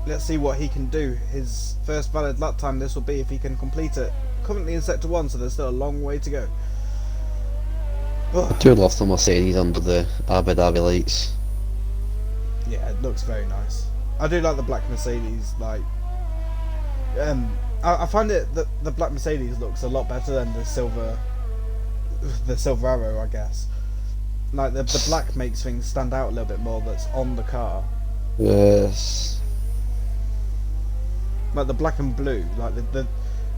Let's see what he can do. His first valid lap time this will be if he can complete it. Currently in sector 1, so there's still a long way to go. I do love the Mercedes under the Abu Dhabi lights. Yeah, it looks very nice. I do like the black Mercedes. Like, I find it that the black Mercedes looks a lot better than the silver Arrow, I guess. Like the black makes things stand out a little bit more. That's on the car. Yes. Like the black and blue, like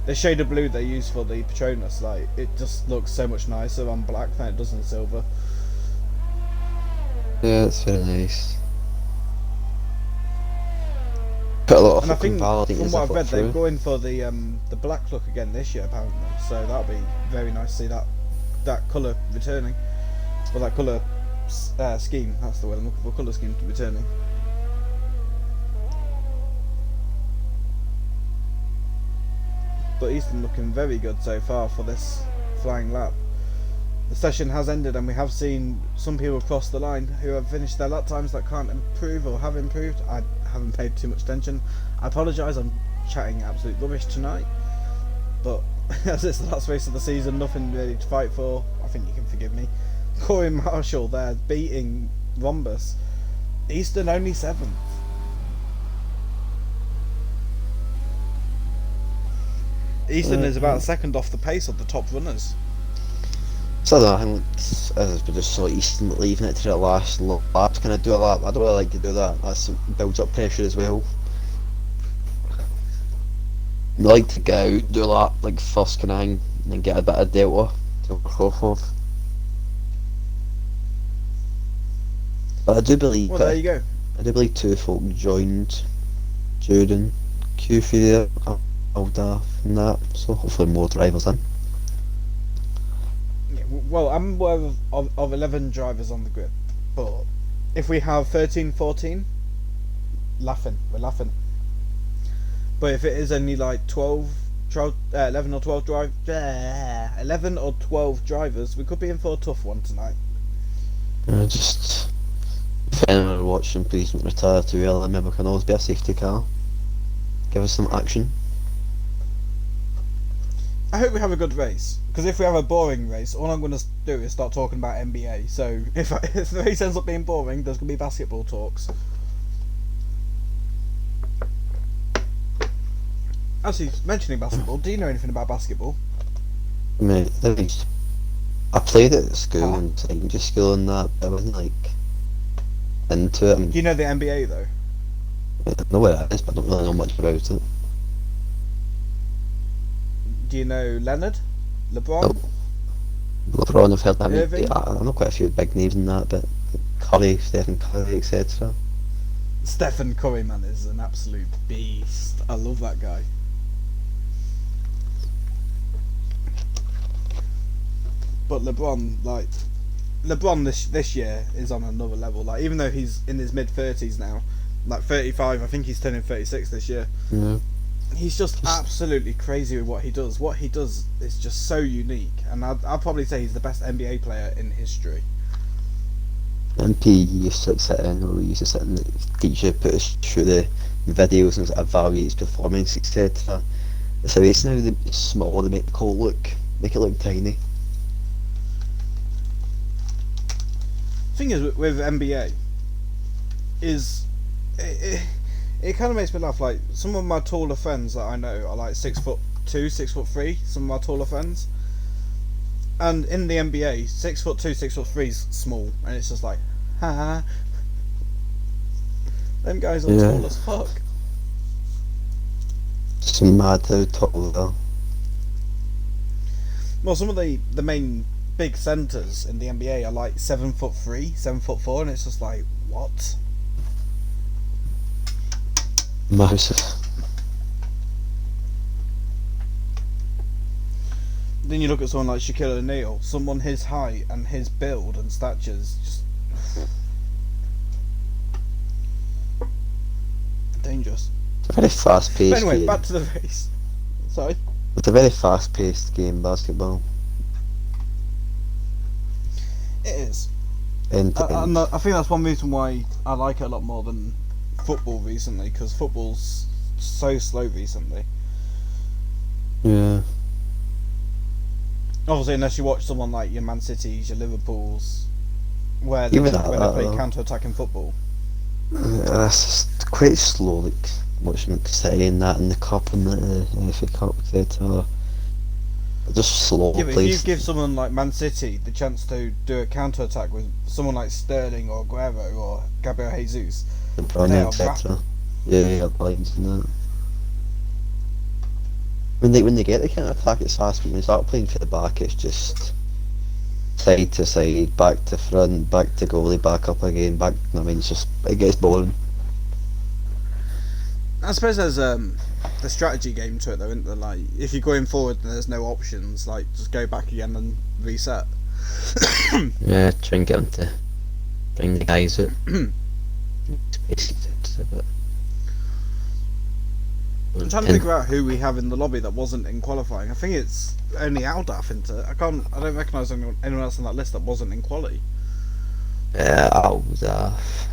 the shade of blue they use for the Patronus, like it just looks so much nicer on black than it does in silver. Yeah, it's very nice. Put a lot of And I think fucking from what I've read, they're through. going for the black look again this year apparently. So that'll be very nice to see that colour returning, or that colour scheme. That's the word I'm looking for. Colour scheme returning. But Easton looking very good so far for this flying lap. The session has ended and we have seen some people cross the line who have finished their lap times that can't improve or have improved. I haven't paid too much attention. I apologise, I'm chatting absolute rubbish tonight. But as it's the last race of the season, nothing really to fight for. I think you can forgive me. Corey Marshall there beating Rhombus. Easton only 7th. Easton is about a second off the pace of the top runners. So I think as we just saw Easton leaving it to the last lap, kind of do a lap. I don't really like to do that. That builds up pressure as well. I like to go do a lap like first kind of thing, and then get a bit of delta to work off of. But I do believe. Well, there you go. I do believe 2 folk joined during Q3 there, Aldaf and that. So hopefully more drivers in. Well, I'm aware of 11 drivers on the grid, but if we have 13, 14, we're laughing. But if it is only like 11 or 12 drivers, we could be in for a tough one tonight. Just, if anyone watching, please don't retire too early. Maybe it can always be a safety car. Give us some action. I hope we have a good race, because if we have a boring race, all I'm going to do is start talking about NBA. So if the race ends up being boring, there's going to be basketball talks. Actually, mentioning basketball, do you know anything about basketball? I mean, I played it at school and secondary school and that, but I wasn't like into it. I mean, Do you know the NBA though? I know what it is, but I don't really know much about it. Do you know Leonard? LeBron? No. LeBron, I've heard that. Irving? I know quite a few big names in that, but Curry, Stephen Curry, etc. Stephen Curry, man, is an absolute beast. I love that guy. But LeBron this year is on another level. Like, even though he's in his mid-30s now, like 35, I think he's turning 36 this year. Yeah. He's just absolutely crazy with what he does. What he does is just so unique, and I'd probably say he's the best NBA player in history. MP used to sit in, or we used to sit and teach you, put us through the videos and evaluate his performance, etc. So it's now the smaller, make the call make it look tiny. Thing is with NBA is it kind of makes me laugh. Like, some of my taller friends that I know are like 6'2", 6'3". Some of my taller friends, and in the NBA, 6'2", 6'3" is small, and it's just like, haha. Them guys are tall as fuck. It's mad how tall they are. Well, some of the main big centers in the NBA are like 7'3", 7'4", and it's just like, what? Massive. Then you look at someone like Shaquille O'Neal, someone his height and his build and stature is just dangerous. It's a very fast-paced But anyway, game. back to the race. Sorry? It's a very fast-paced game, basketball. It is. End to end. I think that's one reason why I like it a lot more than football recently, because football's so slow recently. Yeah. Obviously, unless you watch someone like your Man Cities, your Liverpools, where they play counter-attacking football. That's just quite slow, like watching City and that in the Cup and the FA Cup, etc. Just slow. Yeah, but if you give someone like Man City the chance to do a counter-attack with someone like Sterling or Aguero or Gabriel Jesus, LeBron, etc. Yeah, lines and that. when they get the counter attack, it's fast. But when they start playing for the back, it's just side to side, back to front, back to goalie, back up again, back. I mean, it gets boring. I suppose there's the strategy game to it though, isn't there? Like, if you're going forward and there's no options, like, just go back again and reset. Yeah, try and get them to bring the guys out. It's basically it, but I'm trying to figure out who we have in the lobby that wasn't in qualifying. I think it's only Aldaf, isn't it? I don't recognise anyone else on that list that wasn't in quali. yeah, I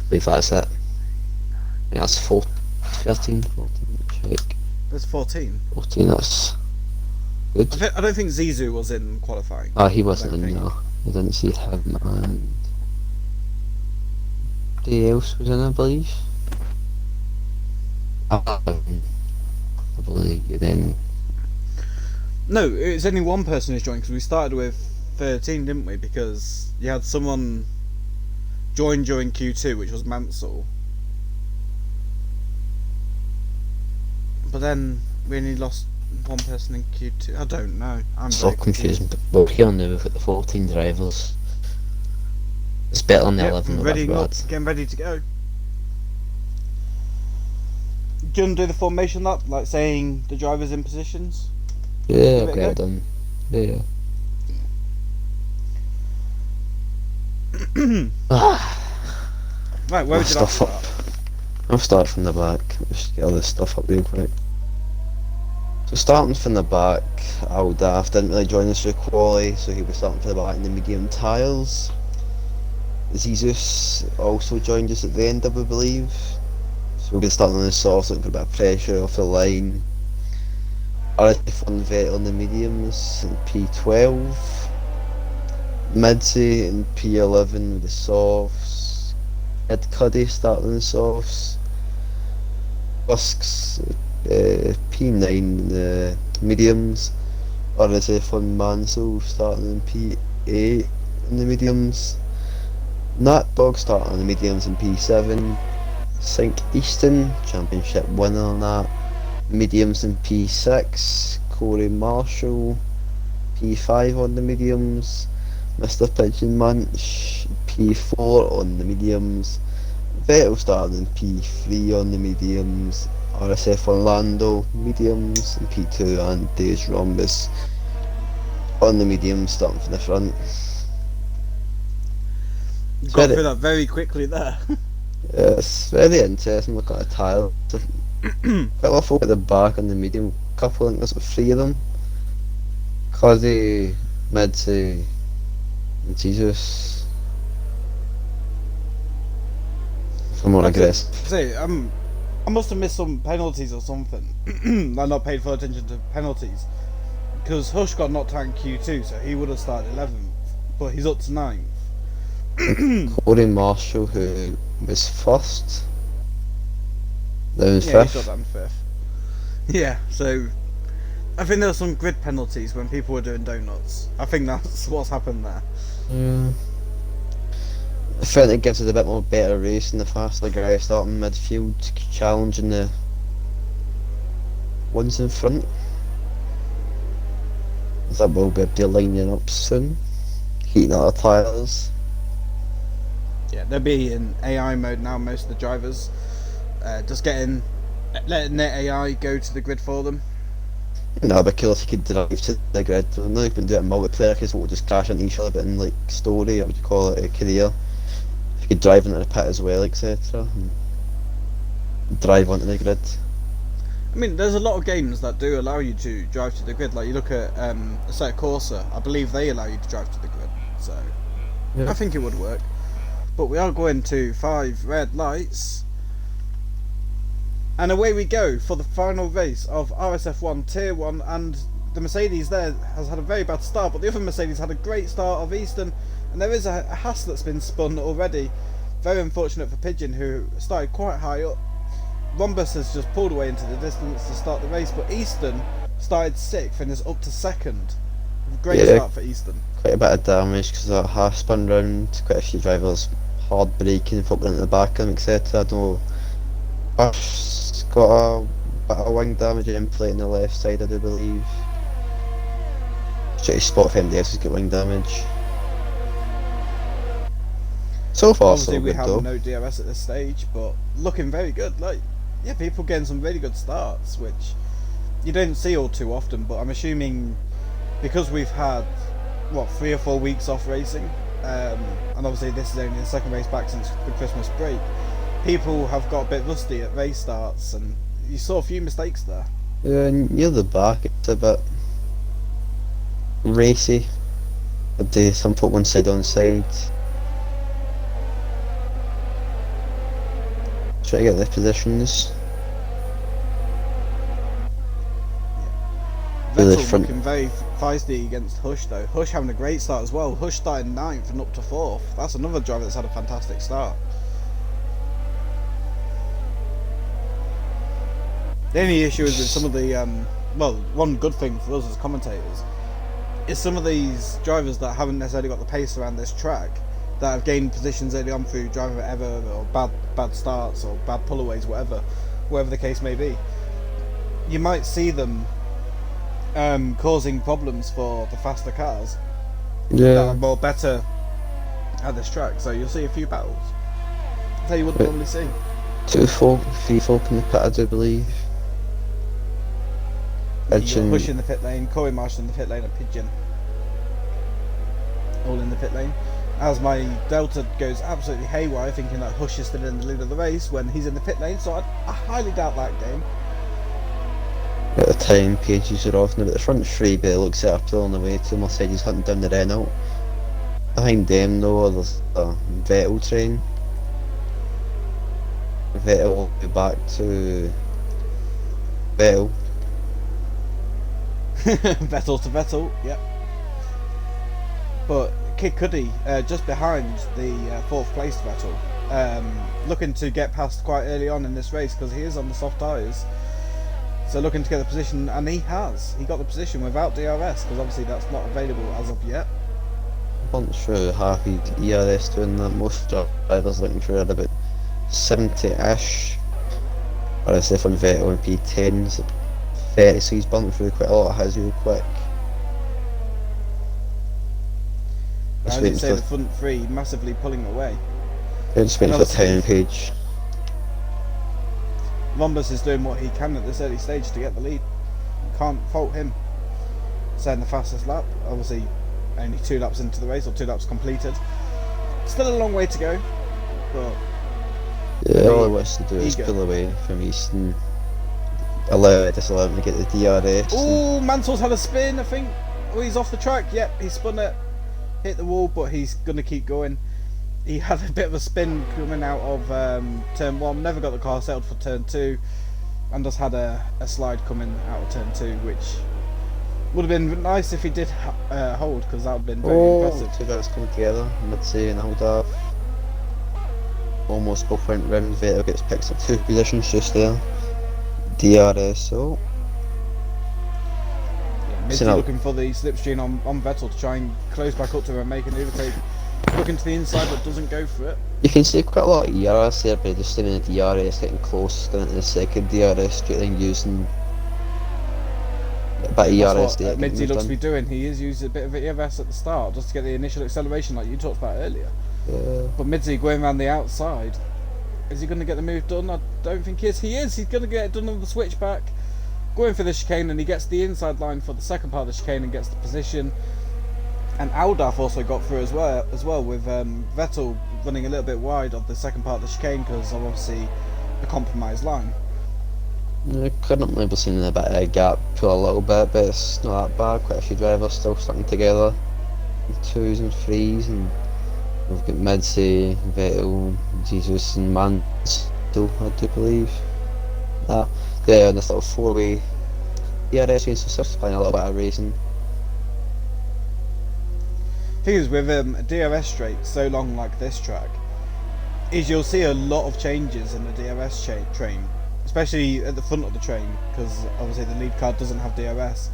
believe that's it. Yeah, that's 13, 14, check. There's 14. 14, that's good. I don't think Zizou was in qualifying. Oh, he wasn't in, no. I didn't see him, and who else was in, I believe? I believe, then... No, it's only one person who's joined, because we started with 13, didn't we? Because you had someone join during Q2, which was Mansell. But then we only lost one person in Q2. I don't know. I'm so confusing. But here now we've got the 14 drivers. It's better than the 11. Getting ready to go. Do you want to do the formation up, like saying the drivers in positions? Yeah, I'll get it done. Yeah. Right, where would you like to start? I'll start from the back. Just get all this stuff up real quick. So starting from the back, Aldaf didn't really join us for quali, so he was starting for the back in the medium tyres. Jesus also joined us at the end, I believe. So we'll be starting on the softs, looking for a bit of pressure off the line. RSF1 vet on the mediums and P12. Midsy and P11 with the softs. Ed Cuddy starting on the softs. Busks P9 in the mediums. RSF1 Mansell starting in P8 in the mediums. Nat Dog starting on the mediums in P7. Sink Easton, championship winner on that. Mediums in P6. Corey Marshall, P5 on the mediums. Mr. Pigeon Munch, P4 on the mediums. Vettel starting in P3 on the mediums. RSF Orlando, mediums, and P2 and Days Rhombus on the mediums, starting from the front. You've got through that very quickly there. Yeah, it's very interesting looking at the tile. Quite a lot of folk at the back on the medium couple, I think there's 3 of them. Cuddy, Midsy, and Jesus. I'm more aggressive. See, I must have missed some penalties or something. I've not paid full attention to penalties. Because Hush got knocked out in Q2, so he would have started 11th. But he's up to 9th. Corey Marshall, who was first. Then was yeah, fifth. he got that in 5th. Yeah, so I think there were some grid penalties when people were doing donuts. I think that's what's happened there. Yeah. I think it gives us a bit more better race than the faster guy starting midfield, challenging the ones in front. That will be lining up soon, heating up the tyres. Yeah, they'll be in AI mode now, most of the drivers. Just letting their AI go to the grid for them. No, it'd be cool if you could drive to the grid. I know you can do it in multiplayer because we'll just crash into each other, but in like story, what would you call it, a career. If you could drive into the pit as well, etc. And drive onto the grid. I mean, there's a lot of games that do allow you to drive to the grid. Like you look at Assetto Corsa, I believe they allow you to drive to the grid. So yeah. I think it would work. But we are going to 5 red lights. And away we go for the final race of RSF1 Tier 1, and the Mercedes there has had a very bad start, but the other Mercedes had a great start of Easton, and there is a Haas that's been spun already. Very unfortunate for Pigeon, who started quite high up. Rhombus has just pulled away into the distance to start the race, but Easton started 6th and is up to 2nd. Great start for Easton. Quite a bit of damage because that Haas spun round, quite a few drivers hard braking, folk into the back of them, etc. I don't know. Got a bit of wing damage in play on the left side, I do believe. Try to spot if anybody else has got wing damage. So far, Obviously, so we good have though. no DRS at this stage, but looking very good. Like, yeah, people getting some really good starts, which you don't see all too often. But I'm assuming because we've had what 3 or 4 weeks off racing, and obviously this is only the second race back since the Christmas break, people have got a bit rusty at race starts, and you saw a few mistakes there. Yeah, near the back, it's a bit racy. I'd do some put one side on side. Try to get the positions. Really Vettel front. looking very feisty against Hush though. Hush having a great start as well. Hush starting 9th and up to 4th. That's another driver that's had a fantastic start. The only issue is with some of the, well, one good thing for us as commentators is some of these drivers that haven't necessarily got the pace around this track, that have gained positions early on through driver error or bad starts or bad pullaways, whatever the case may be. You might see them causing problems for the faster cars that are more better at this track. So you'll see a few battles that you wouldn't normally see. 3 folk in the pit, I do believe. You've got Hush in the pit lane, Corey Marshall in the pit lane, and Pigeon all in the pit lane. As my Delta goes absolutely haywire, thinking that Hush is still in the lead of the race when he's in the pit lane, so I highly doubt that game. At the time, pages are off now, but the front three, but it looks set up on the way to Mercedes hunting down the Renault. Behind them, though, there's a Vettel train. Vettel will be back to Vettel. Vettel to Vettel, yep. But Kid Cudi, just behind the 4th place Vettel, looking to get past quite early on in this race because he is on the soft tyres. So looking to get the position, and he has. He got the position without DRS because obviously that's not available as of yet. I'm not sure how happy ERS doing that. Most drivers looking for about 70-ish. RSF1 Vettel and P10s 30, so he's bumping through quite a lot of his real quick. As you say, the front three massively pulling away. Just waiting for the time page. Lombus is doing what he can at this early stage to get the lead. Can't fault him. Setting the fastest lap. Obviously, only 2 laps into the race, or 2 laps completed. Still a long way to go, but yeah, all he wants to do is pull away from East and allow him to get the DRS. Oh, Mantle's had a spin, I think. Oh, he's off the track. Yep, he spun it, hit the wall, but he's gonna keep going. He had a bit of a spin coming out of turn 1, never got the car settled for turn 2, and just had a slide coming out of turn 2, which would have been nice if he did hold, because that would have been very impressive. 2 drivers coming together, mid-say and hold up. Almost both went round. Vettel gets picked up 2 positions just there. DRS, so. Yeah, Midty looking for the slipstream on Vettel to try and close back up to him and make an overtake. Looking to the inside but doesn't go for it. You can see quite a lot of ERS there, but just staying in the DRS, getting close, going into the second DRS, straight then using a bit of ERS there. Midty looks to be doing. He is using a bit of ERS at the start just to get the initial acceleration like you talked about earlier. Yeah. But Midty going around the outside, is he going to get the move done? I don't think he is. He is. He's going to get it done on the switchback. Going for the chicane, and he gets the inside line for the second part of the chicane and gets the position. And Aldaf also got through as well with Vettel running a little bit wide of the second part of the chicane because of obviously the compromised line. Yeah, currently we're seeing a bit of a gap pull a little bit, but it's not that bad. Quite a few drivers still sticking together, 2s and 3s, and we've got Midsey, Vettel, Jesus and Mansell, I do believe. Yeah, this little 4-way DRS race, so still playing a little bit of racing. Thing is, with a DRS straight so long like this track, is you'll see a lot of changes in the DRS train, especially at the front of the train, because obviously the lead car doesn't have DRS.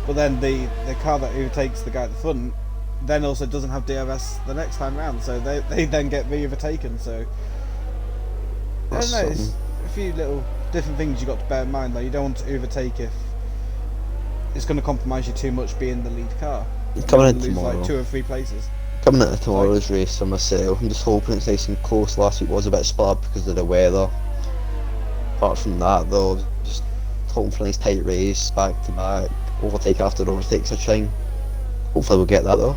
But then the car that overtakes the guy at the front then also doesn't have DRS the next time round, so they then get re-overtaken. So I don't know, it's a few little different things you got to bear in mind. Like you don't want to overtake if it's going to compromise you too much being the lead car. Coming in lose tomorrow. like 2 or 3 places. Coming into tomorrow's race for myself, I'm just hoping it's nice and close. Last week was a bit split because of the weather. Apart from that though, just hoping for a nice tight race, back to back, overtake after overtake for trying. Hopefully we'll get that though.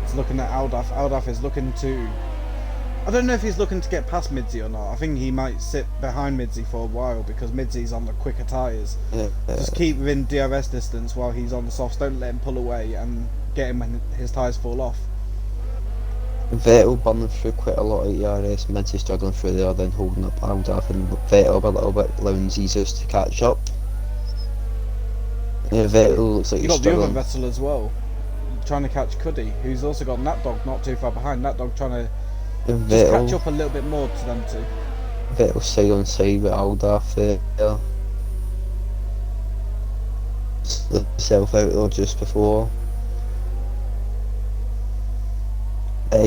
It's looking at Aldaf. Aldaf is looking to... I don't know if he's looking to get past Midzi or not. I think he might sit behind Midzi for a while because Midzi's on the quicker tyres. Just keep within DRS distance while he's on the softs. Don't let him pull away and get him when his tyres fall off. Vettel burning through quite a lot of ERS, Minty struggling through there, then holding up Aldaf, and Vettel a little bit allowing Jesus to catch up. Yeah, Vettel looks like You he's got the struggling. other Vettel as well, trying to catch Cuddy, who's also got Natdog not too far behind. Natdog trying to just catch up a little bit more to them two. Vettel side on side with Aldaf there. Slid himself out though just before.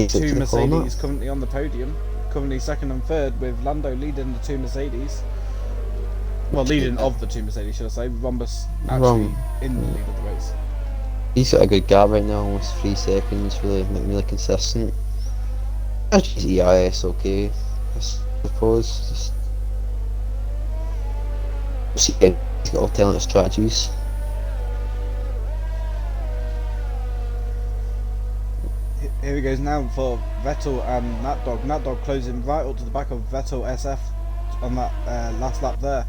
Two Mercedes currently on the podium, currently second and third, with Lando leading the 2 Mercedes. Well, leading of the 2 Mercedes, should I say? Rhombus actually in the lead of the race. He's got a good gap right now, almost 3 seconds, really consistent. Actually, EIS okay, I suppose. Just see, he's got alternate strategies. Here he goes now for Vettel and Natdog. Natdog closing right up to the back of Vettel SF on that last lap there.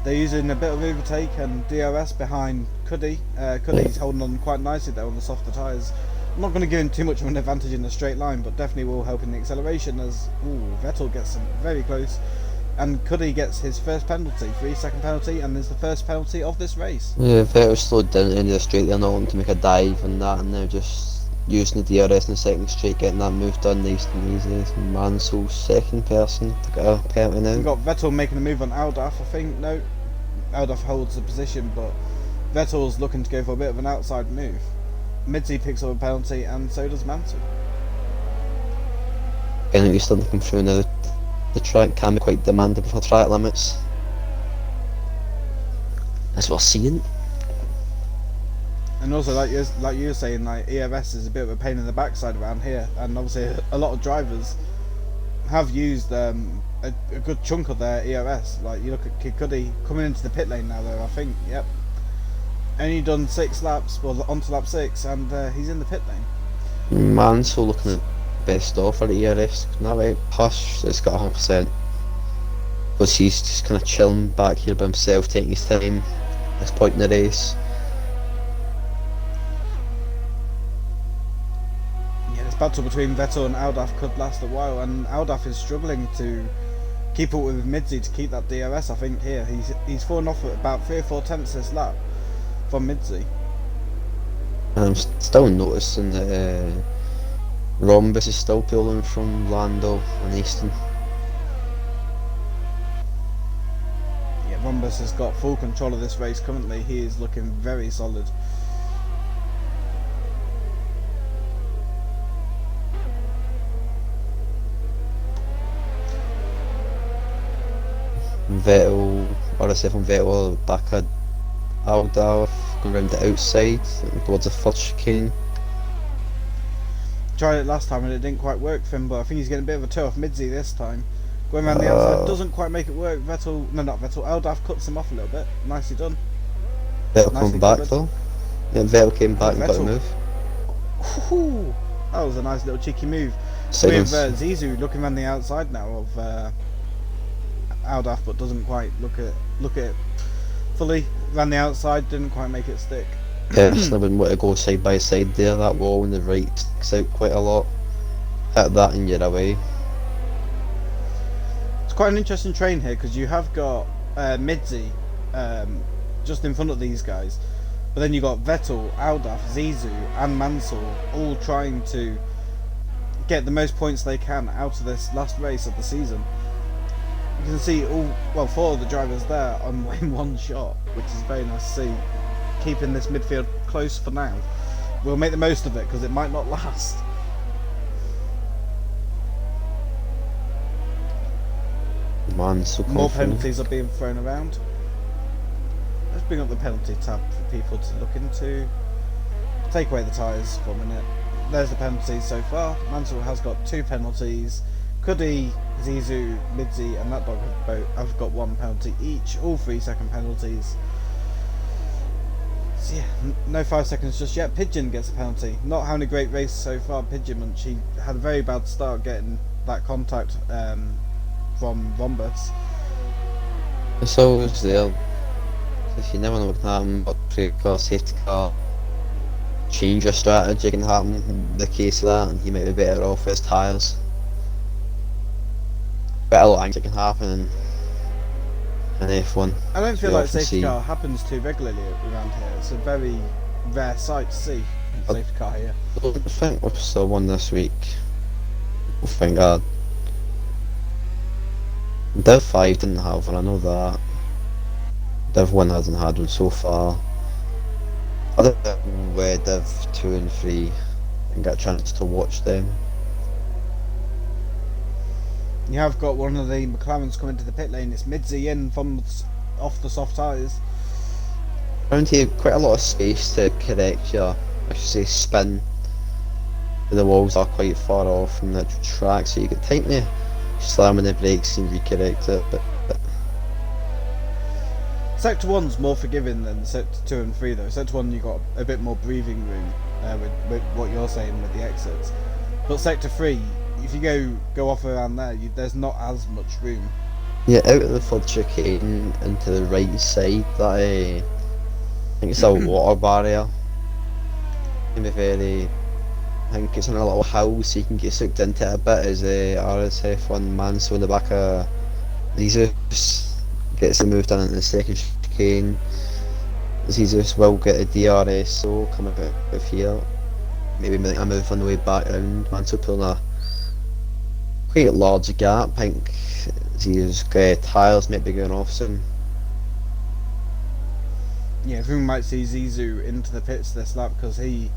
They're using a bit of overtake and DRS behind Cuddy. Cuddy's holding on quite nicely there on the softer tyres. I'm not going to give him too much of an advantage in the straight line, but definitely will help in the acceleration as Vettel gets him very close. And Cuddy gets his first penalty, 3-second penalty, and is the first penalty of this race. Yeah, Vettel slowed down into the straight there, not wanting to make a dive and that, and now just using the DRS in the second straight, getting that move done nice and easy. Mansell's second person to get a penalty now. We've got Vettel making a move on Aldaf, I think. No, Aldaf holds the position, but Vettel's looking to go for a bit of an outside move. Midzi picks up a penalty, and so does Mansell. Penalty still looking through now. The track can be quite demanding for track limits. That's what we're seeing. And also, like you were saying, like ERS is a bit of a pain in the backside around here, and obviously a lot of drivers have used a good chunk of their ERS. Like you look at Kid Cuddy coming into the pit lane now, though. I think, yep, only done 6 laps, well, onto lap 6, and he's in the pit lane. Mansell looking at best off for the ERS. Isn't that right? Hush, it's got 100%. Because he's just kind of chilling back here by himself, taking his time at this point in the race. Battle between Vettel and Aldaf could last a while, and Aldaf is struggling to keep up with Midzi to keep that DRS. I think here he's fallen off at about 3 or 4 tenths this lap from Midzi. I'm still noticing that Rhombus is still pulling from Lando and Easton. Yeah, Rhombus has got full control of this race currently. He is looking very solid. Vettel, RSF1 Vettel back at Aldaf, going round the outside towards the first chicane. Tried it last time and it didn't quite work for him, but I think he's getting a bit of a toe off Midzi this time. Going around the outside doesn't quite make it work. Aldaf cuts him off a little bit. Nicely done. Vettel coming back though. Yeah, Vettel came back and got a move. Ooh, that was a nice little cheeky move. Seconds. With Zizou looking around the outside now of Aldaf, but doesn't quite look at it fully. Ran the outside, didn't quite make it stick. Yeah, just wouldn't want to go side by side there. That wall on the right sticks out quite a lot. Hit that and you're away. It's quite an interesting train here because you have got Midzi just in front of these guys, but then you got Vettel, Aldaf, Zizou, and Mansell all trying to get the most points they can out of this last race of the season. You can see 4 of the drivers there in one shot, which is very nice to see. Keeping this midfield close for now. We'll make the most of it because it might not last. Mansell come More through. penalties are being thrown around. Let's bring up the penalty tab for people to look into. Take away the tyres for a minute. There's the penalties so far. Mansell has got 2 penalties. Cuddy, Zizou, Midzi and that dog have got 1 penalty each. All 3-second penalties. So yeah, no 5 seconds just yet. Pigeon gets a penalty. Not having a great race so far, Pigeon Munch. He had a very bad start getting that contact from Rombus. It's always there. If you never know what can happen, but pre-car, safety car, change your strategy can happen in the case of that, and he might be better off with his tyres. But a lot of things that can happen in F1. I don't feel like safety car happens too regularly around here. It's a very rare sight to see a safety car here. I don't think we've still won this week. Thank God. Div 5 didn't have one, I know that. Div 1 hasn't had one so far. Other than where Div 2 and 3 and get a chance to watch them. You have got one of the McLarens coming to the pit lane. It's Midzi in from off the soft tyres. Around here, quite a lot of space to correct your, I should say, spin. The walls are quite far off from the track, so you get time to slam on the brakes and recorrect it. But Sector 1's more forgiving than Sector 2 and 3 though. Sector 1 you got a bit more breathing room with what you're saying with the exits. But Sector 3, if you go off around there, there's not as much room. yeah, out of the third chicane into the right side, that I think it's a water barrier. Maybe very. I think it's on a little hill, so you can get sucked into it a bit as a RSF1 Mansell in the back of Jesus gets moved in into the second chicane. Jesus will get a DRS, so coming out of here. Maybe make a move on the way back round. Mansell pulling a quite large gap. I think his tyres might be going off soon. Yeah, I think we might see Zizou into the pits this lap because he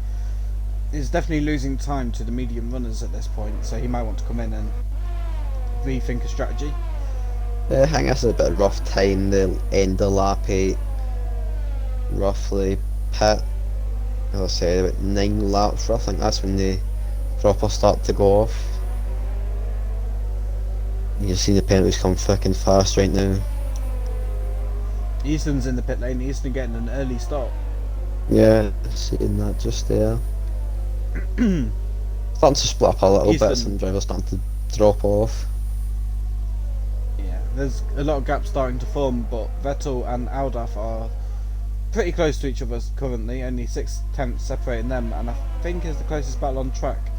is definitely losing time to the medium runners at this point, so he might want to come in and rethink a strategy. I think that's a bit rough time, the end of lap 8, roughly pit. As I said, about 9 laps, I think that's when they proper start to go off. You see the penalties come thick and fast right now. Easton's in the pit lane. Easton getting an early stop. Yeah, seeing that just there. Starting to split up a little bit, some drivers starting to drop off. Yeah, there's a lot of gaps starting to form, but Vettel and Aldaf are pretty close to each other currently, only 6/10 separating them, and I think is the closest battle on track.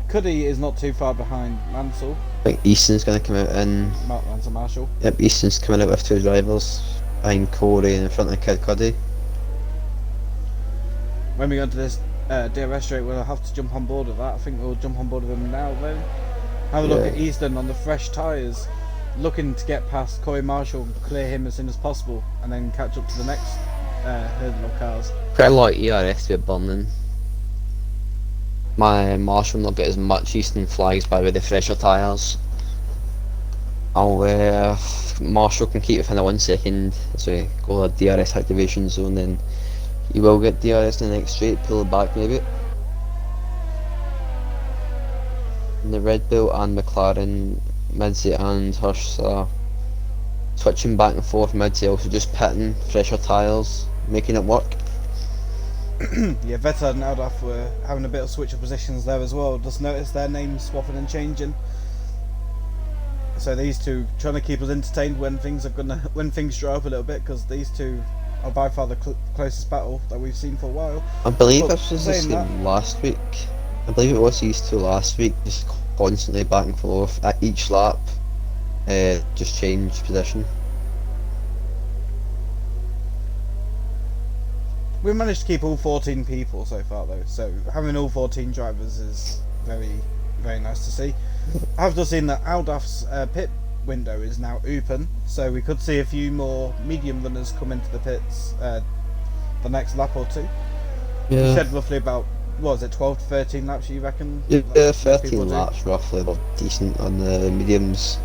Cuddy is not too far behind Mansell. I think Easton's going to come out in. Mansell Marshall. Yep, Easton's coming out with 2 drivers behind Corey and in front of Kid Cuddy. When we go into this DRS straight, we'll have to jump on board with that. I think we'll jump on board with him now then. Have a look at Easton on the fresh tyres, looking to get past Corey Marshall and clear him as soon as possible, and then catch up to the next hurdle of cars. Quite a lot of ERS to be burning. My Marshall will not get as much Easton flags by with the fresher tyres. Marshall can keep within a 1 second as we go to the DRS activation zone, then he will get DRS in the next straight, pull it back maybe. And the Red Bull and McLaren, Midzi and Hurst are switching back and forth. Midzi also just pitting fresher tyres, making it work. Yeah, Vettel and Aldaf were having a bit of switch of positions there as well. Just notice their names swapping and changing. So these two trying to keep us entertained when things dry up a little bit, because these two are by far the closest battle that we've seen for a while. I believe this was the same last week. I believe it was these two last week, just constantly back and forth at each lap, just change position. We've managed to keep all 14 people so far though, so having all 14 drivers is very, very nice to see. I have just seen that Aldaf's pit window is now open, so we could see a few more medium runners come into the pits the next lap or two. Yeah. You said roughly about, what was it, 12 to 13 laps you reckon? Yeah, 13 laps roughly, but decent on the mediums.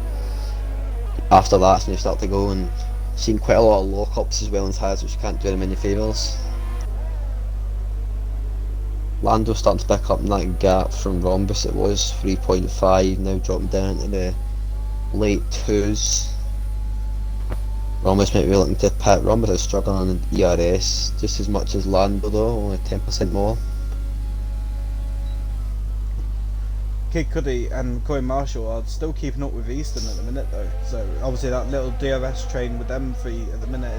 after that, when you start to go and seeing quite a lot of lockups as well in tyres, which can't do them any favours. Lando's starting to pick up that gap from Rhombus. It was 3.5, now dropping down into the late 2s. Rhombus might be looking to pit. Rhombus is struggling on the ERS just as much as Lando though, only 10% more. Kid Cudi and Corey Marshall are still keeping up with Easton at the minute though, so obviously that little DRS train with them three at the minute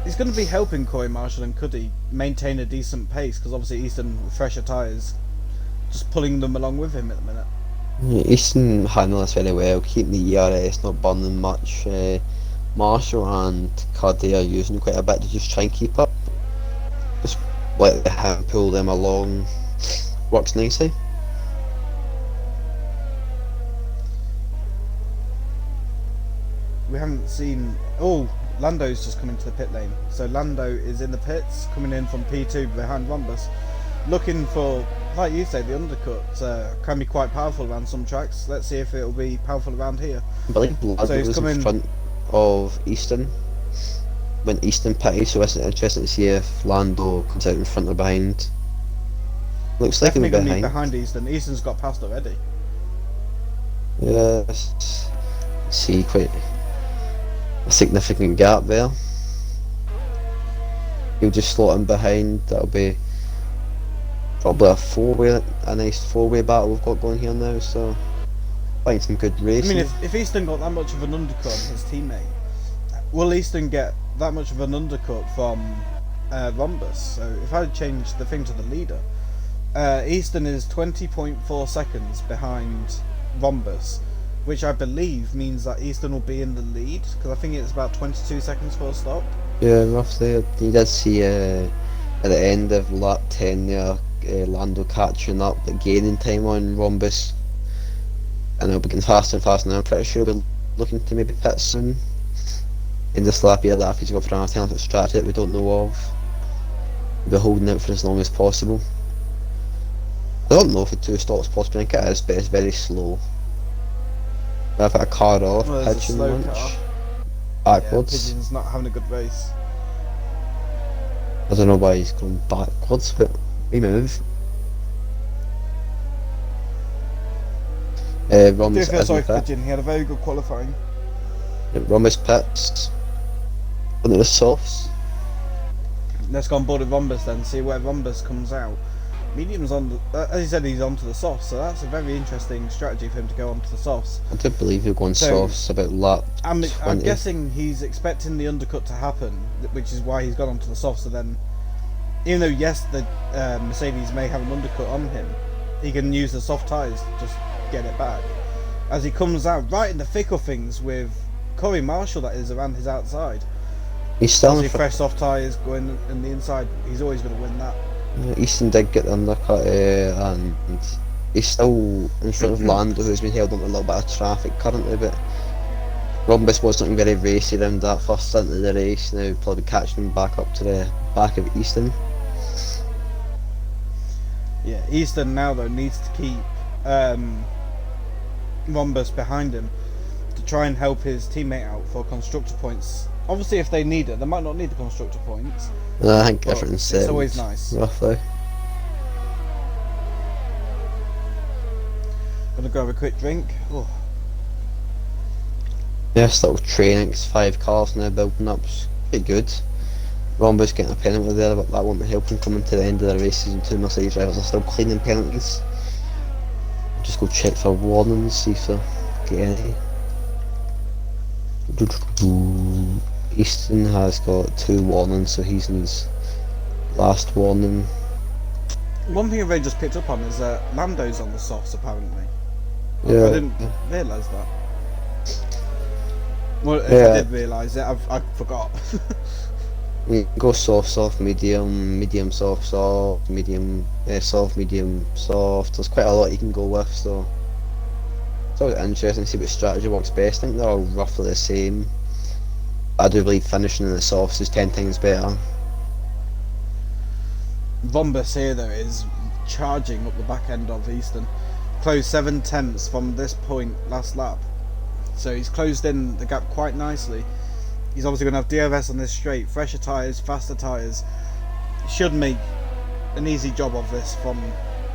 is going to be helping Corey Marshall and Cudi maintain a decent pace, because obviously Easton with fresher tyres just pulling them along with him at the minute. Yeah, Easton handling this very well, keeping the ERS, not burning much. Marshall and Cudi are using quite a bit to just try and keep up. Just let him pull them along, works nicely. We haven't seen... Oh, Lando's just come into the pit lane. So Lando is in the pits, coming in from P2 behind Rhombus, looking for, like you say, the undercut. Can be quite powerful around some tracks. Let's see if it'll be powerful around here. I believe Lando So he's was coming in front of Easton when Easton pitted, so it's interesting to see if Lando comes out in front or behind. Looks like he'll be definitely behind. Easton. Easton's got past already. Yes, see quite a significant gap there. He'll just slot in behind. That'll be probably a nice four-way battle we've got going here now. So find some good I racing. mean, if Easton got that much of an undercut on his teammate, will Easton get that much of an undercut from Rhombus? So if I change the thing to the leader, Easton is 20.4 seconds behind Rhombus, which I believe means that Easton will be in the lead, because I think it's about 22 seconds for a stop. Yeah, roughly. You did see at the end of lap 10 there, Lando catching up, but gaining time on Rhombus, and it'll be getting faster and faster. And I'm pretty sure we're looking to maybe pit soon in this lap here. That he's got for an alternative strategy that we don't know of. We'll be holding out for as long as possible. I don't know if the 2 stops possible. I think it is, but it's very slow. I've had a car off, Well, there's a pigeon slow launch car. backwards. Yeah, Pigeon's not having a good race. I don't know why he's going backwards, but we move. I do Rhombus feel sorry isn't for fit. Pigeon. He had a very good qualifying. Rhombus pits under the softs. Let's go on board with Rhombus then, see where Rhombus comes out. Medium's on the, as he said, he's onto the softs, so that's a very interesting strategy for him to go onto the softs. I do believe he'll go on So, softs about lap I'm 20. guessing he's expecting the undercut to happen, which is why he's gone onto the softs. So then, even though yes, the Mercedes may have an undercut on him, he can use the soft tyres to just get it back. As he comes out right in the thick of things with Corey Marshall, that is, around his outside. He's still in Obviously fresh soft tyres going in the inside, he's always going to win that. Easton did get the undercut, and he's still in front of Lando, who's been held under a little bit of traffic currently, but Rhombus was looking very racy around that first stint of the race. Now probably catching him back up to the back of Easton. Yeah, Easton now though needs to keep Rhombus behind him to try and help his teammate out for constructor points. Obviously if they need it, they might not need the constructor points. I think But everything's it's always nice. roughly. Gonna go have a quick drink. Oh. Yes, little training, 5 cars now building up, it's pretty good. Rhombus getting a penalty there, but that won't be helping coming to the end of the races, and 2 Mercedes drivers are still cleaning penalties. Just go check for warnings, see if they get any. Easton has got 2 warnings, so he's in his last warning. One thing I've really just picked up on is that Lando's on the softs apparently. Yeah. I didn't realise that. Well, if Yeah. I did realise it, I forgot. You can go soft, soft, medium, medium, soft, soft, medium, soft, medium, soft. There's quite a lot you can go with, so it's always interesting to see which strategy works best. I think they're all roughly the same. I do believe finishing in the softs is 10 times better. Rhombus here though is charging up the back end of Easton. Closed 7 tenths from this point last lap. So he's closed in the gap quite nicely. He's obviously going to have DRS on this straight, fresher tyres, faster tyres. He should make an easy job of this from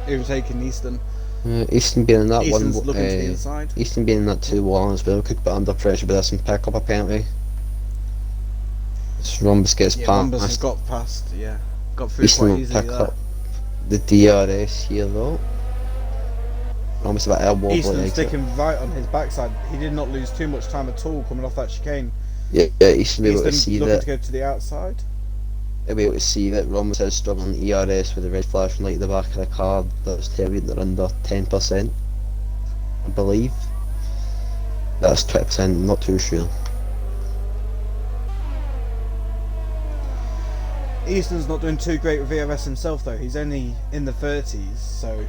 overtaking Easton. Easton being in that Easton's one, looking to the inside. Easton being in that 2-1 as well could put under pressure with this and pick up a penalty. Rhombus gets past. Rhombus has got past, got through Easton quite will easily pick there. up the DRS here though. Rhombus about elbow. Easton's sticking right on his backside. He did not lose too much time at all coming off that chicane. Yeah, Easton will be able to see looking that. to go to the outside. He'll be able to see that Rhombus is struggling ERS with the red flashing light at the back of the car. That's telling you they're under 10%, I believe. That's 20%, not too sure. Easton's not doing too great with ERS himself though. He's only in the 30s, so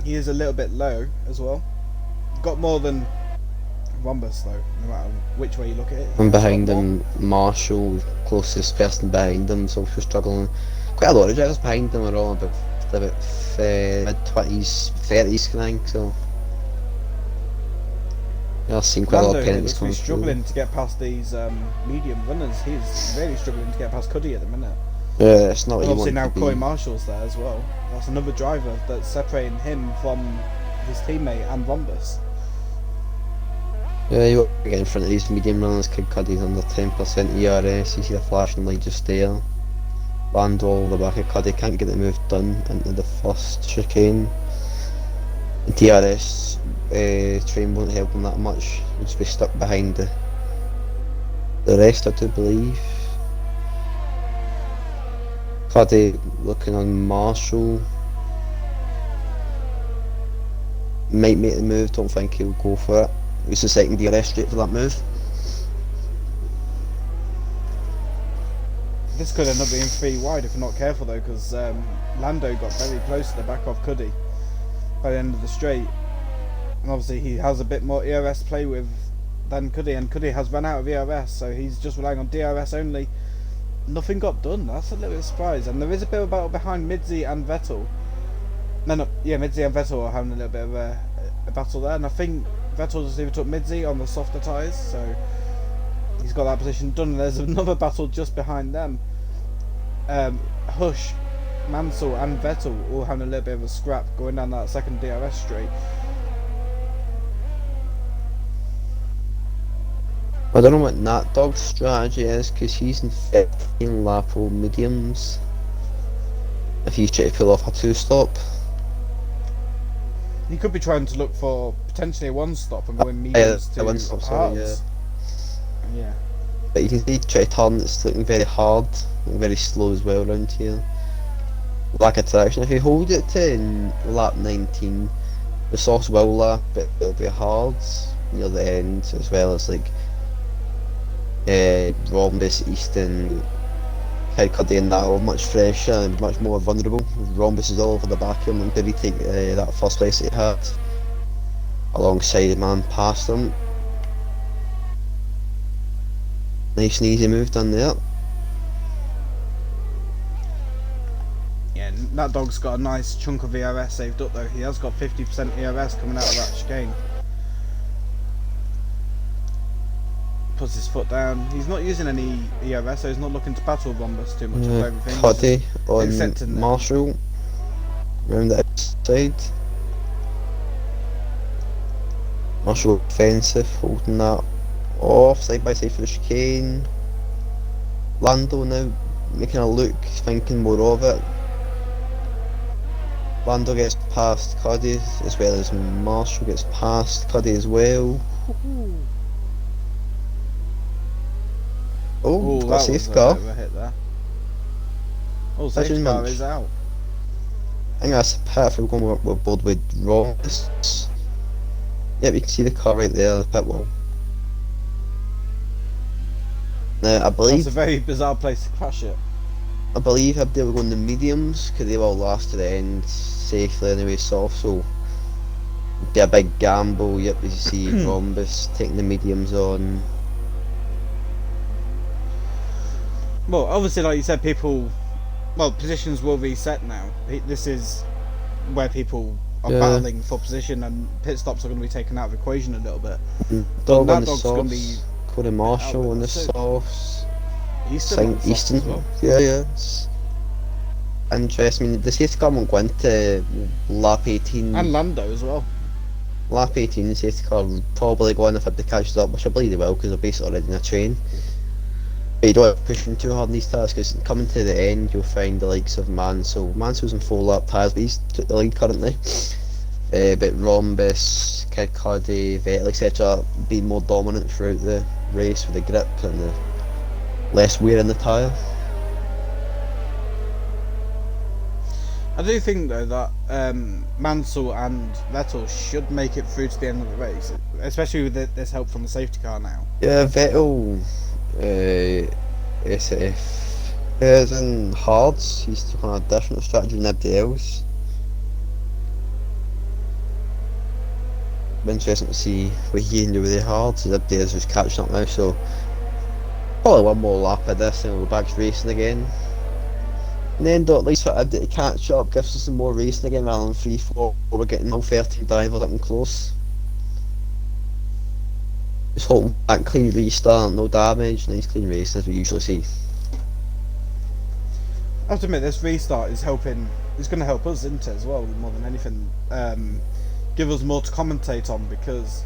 he is a little bit low as well. Got more than Rhombus though, no matter which way you look at it. And behind him, Marshall, closest person behind him, so we're struggling. Quite a lot of drivers behind him are all about mid-20s, 30s kind of thing, so yeah, I've seen quite a lot of penalties coming through. Struggling to get past these medium runners. He's really struggling to get past Cuddy at the minute. Yeah, it's not what And you obviously want now to be. Coy Marshall's there as well. That's another driver that's separating him from his teammate and Rhombus. Yeah, you want to get in front of these medium runners. Kid Cuddy's under 10% ERS, you see the flashing light just there. Land all the back of Cuddy, can't get the move done into the first chicane. The DRS train won't help him that much, he'll just be stuck behind the rest, I do believe. Cuddy looking on Marshall. Might make the move, don't think he'll go for it. He's the second DRS straight for that move. This could end up being 3 wide if we're not careful though, because Lando got very close to the back of Cuddy by the end of the straight. And obviously he has a bit more ERS to play with than Cuddy, and Cuddy has run out of ERS, so he's just relying on DRS only. Nothing got done, that's a little bit surprised. And there is a bit of a battle behind Midzi and Vettel. Midzi and Vettel are having a little bit of a battle there, and I think Vettel just overtook Midzi on the softer tyres, so he's got that position done. And there's another battle just behind them. Hush, Mansell and Vettel all having a little bit of a scrap going down that second DRS straight. I don't know what Nat Dog's strategy is, because he's in 15 Lapo mediums. If he's trying to pull off a 2-stop. He could be trying to look for potentially a 1-stop and going mediums to 1-stop, hards. Yeah. But you can see try to turn, it's looking very hard, and very slow as well around here. Lack of traction. If you hold it to lap 19, the sauce will lap, but it'll be hard near the end, as well as like Rhombus, Easton, Cuddy and that are much fresher and much more vulnerable. Rhombus is all over the back of him and did he take that first place that he had alongside the man past him. Nice and easy move done there. Yeah, that dog's got a nice chunk of ERS saved up though. He has got 50% ERS coming out of that chicane. Puts his foot down. He's not using any ERS, so he's not looking to battle Rhombus too much. I don't think. Cuddy on Marshall round the outside. Marshall offensive, holding that off side by side for the chicane. Lando now making a look, thinking more of it. Lando gets past Cuddy as well as Marshall gets past Cuddy as well. Oh, that got a was safe a car. bit of a hit there. Oh, safety car is out. I think that's a pit for going with board with Ross. Yep, you can see the car right there, the pit wall. Now, I believe That's a very bizarre place to crash it. if they were going the mediums, because they all last to the end safely anyway, soft, so it'd be a big gamble. Yep, as you see Rhombus taking the mediums on. Well, obviously, like you said, positions will reset now. This is where people are battling for position, and pit stops are going to be taken out of the equation a little bit. Dog on That the dog's going to be softs, Cody Marshall on the softs. Easton on the softs as well. Yeah. Interesting. I mean, the safety car won't go into lap 18. And Lando as well. Lap 18, the safety car will probably go in if it catches up, which I believe they will because they're basically already in a train. But you don't have to push them too hard in these tyres because coming to the end you'll find the likes of Mansell. Mansell's in 4-lap tyres, but he's took the lead currently. But Rhombus, Kid Cudi, Vettel, etc. being more dominant throughout the race with the grip and the less wear in the tyre. I do think though that Mansell and Vettel should make it through to the end of the race, especially with this help from the safety car now. Yeah, Vettel, SF is in hards. He's taking a different strategy than everybody else. Be interesting to see what he can do with the hards. Everybody else is catching up now, so probably one more lap of this and we'll go back to racing again. And then at least for everybody to catch up, gives us some more racing again rather than 3-4. We're getting all 13 drivers up and close. Just hoping that clean restart, no damage, nice clean race as we usually see. I have to admit, this restart is helping. It's going to help us, isn't it, as well, more than anything. Give us more to commentate on because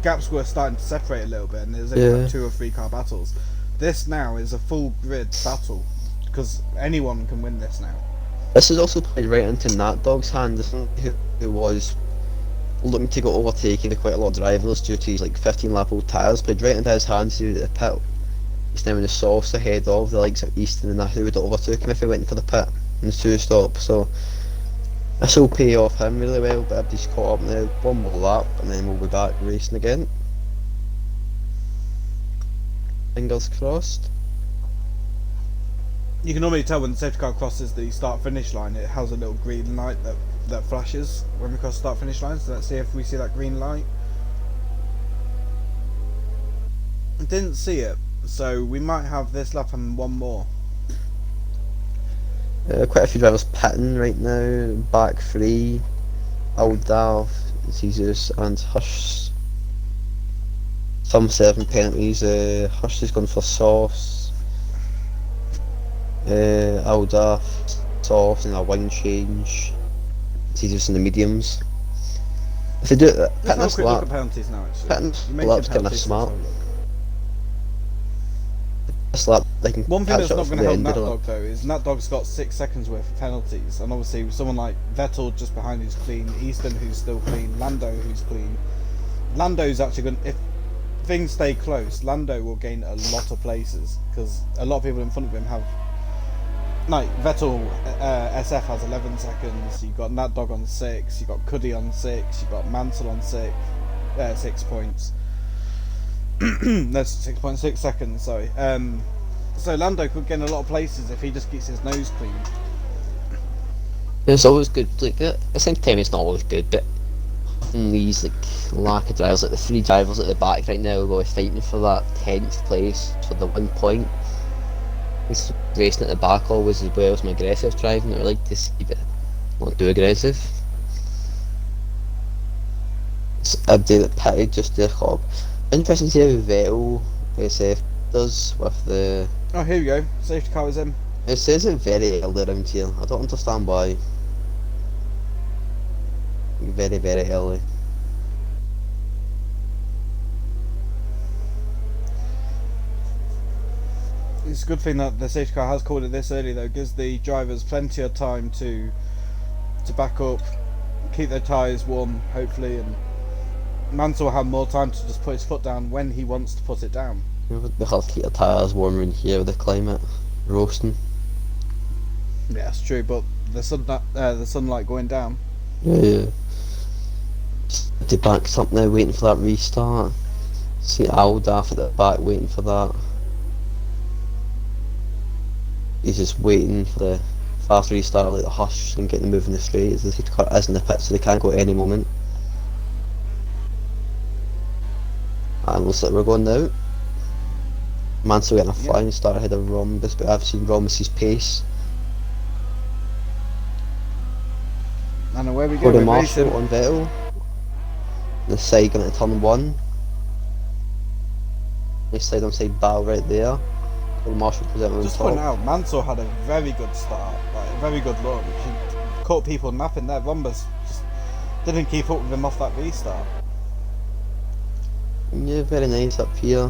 gaps were starting to separate a little bit, and there's only like 2 or 3 car battles. This now is a full grid battle because anyone can win this now. This is also played right into Nat Dog's hand. This one who was looking to go overtaking quite a lot of drivers due to his like 15-lap-old tyres, played right into his hands to the pit. He's now in the softs ahead of the likes of Easton and that who would have overtook him if he went for the pit in the 2-stop. So this will pay off him really well, but he's caught up now. One more lap and then we'll be back racing again. Fingers crossed. You can normally tell when the safety car crosses the start-finish line, it has a little green light that flashes when we cross the start-finish line, so let's see if we see that green light. I didn't see it, so we might have this lap and one more. Quite a few drivers pitting right now, back 3, Aldav, Jesus and Hush. Some 7 penalties, Hush has gone for softs. Aldaf soft and a wing change. Jesus in the mediums. If they do it, Let's have a quick look at penalties now. Pitting lap's kind of smart. This lap they can. One thing that's not going to help Nat Dog though is Nat Dog's got 6 seconds worth of penalties, and obviously someone like Vettel just behind who's clean, Easton who's still clean, Lando who's clean. Lando's actually going. If things stay close, Lando will gain a lot of places because a lot of people in front of him have. Like Vettel, SF has 11 seconds. You've got Nat Dog on 6. You've got Cudi on 6. You've got Mansell on 6 points. That's 6.6 seconds. Sorry. So Lando could gain a lot of places if he just keeps his nose clean. It's always good. Like at the same time, it's not always good, but these like lack of drivers, like the 3 drivers at the back right now, are fighting for that 10th place for the 1 point. He's racing at the back always as well as my aggressive driving. I like to see it not too aggressive. It's Abdi that pitted just to hop. Interesting to see how Vettel SF does with the. Oh, here we go. Safety car is in. It says it very early around here. I don't understand why. Very, very early. It's a good thing that the safety car has called it this early though, gives the drivers plenty of time to back up, keep their tyres warm hopefully, and Mansell will have more time to just put his foot down when he wants to put it down. They have to keep their tyres warmer in here with the climate roasting. Yeah, that's true, but the sunlight going down. Yeah. They backed up now waiting for that restart. See Aldaf at the back waiting for that. He's just waiting for the fast restart like the Hush and getting them moving the straight as the safety car is in the pit so they can't go at any moment. And looks like we're going now. Mansell getting a flying start ahead of Rhombus, but I've seen Rhombus's pace. And away we go. Cody We're Marshall racing. on Vettel. The side going to turn 1. This side on side battle right there. Cody Marshall goes out on Just top. point out, Mansell had a very good start, like a very good launch. He caught people napping there. Rombus just didn't keep up with him off that restart. Yeah, very nice up here.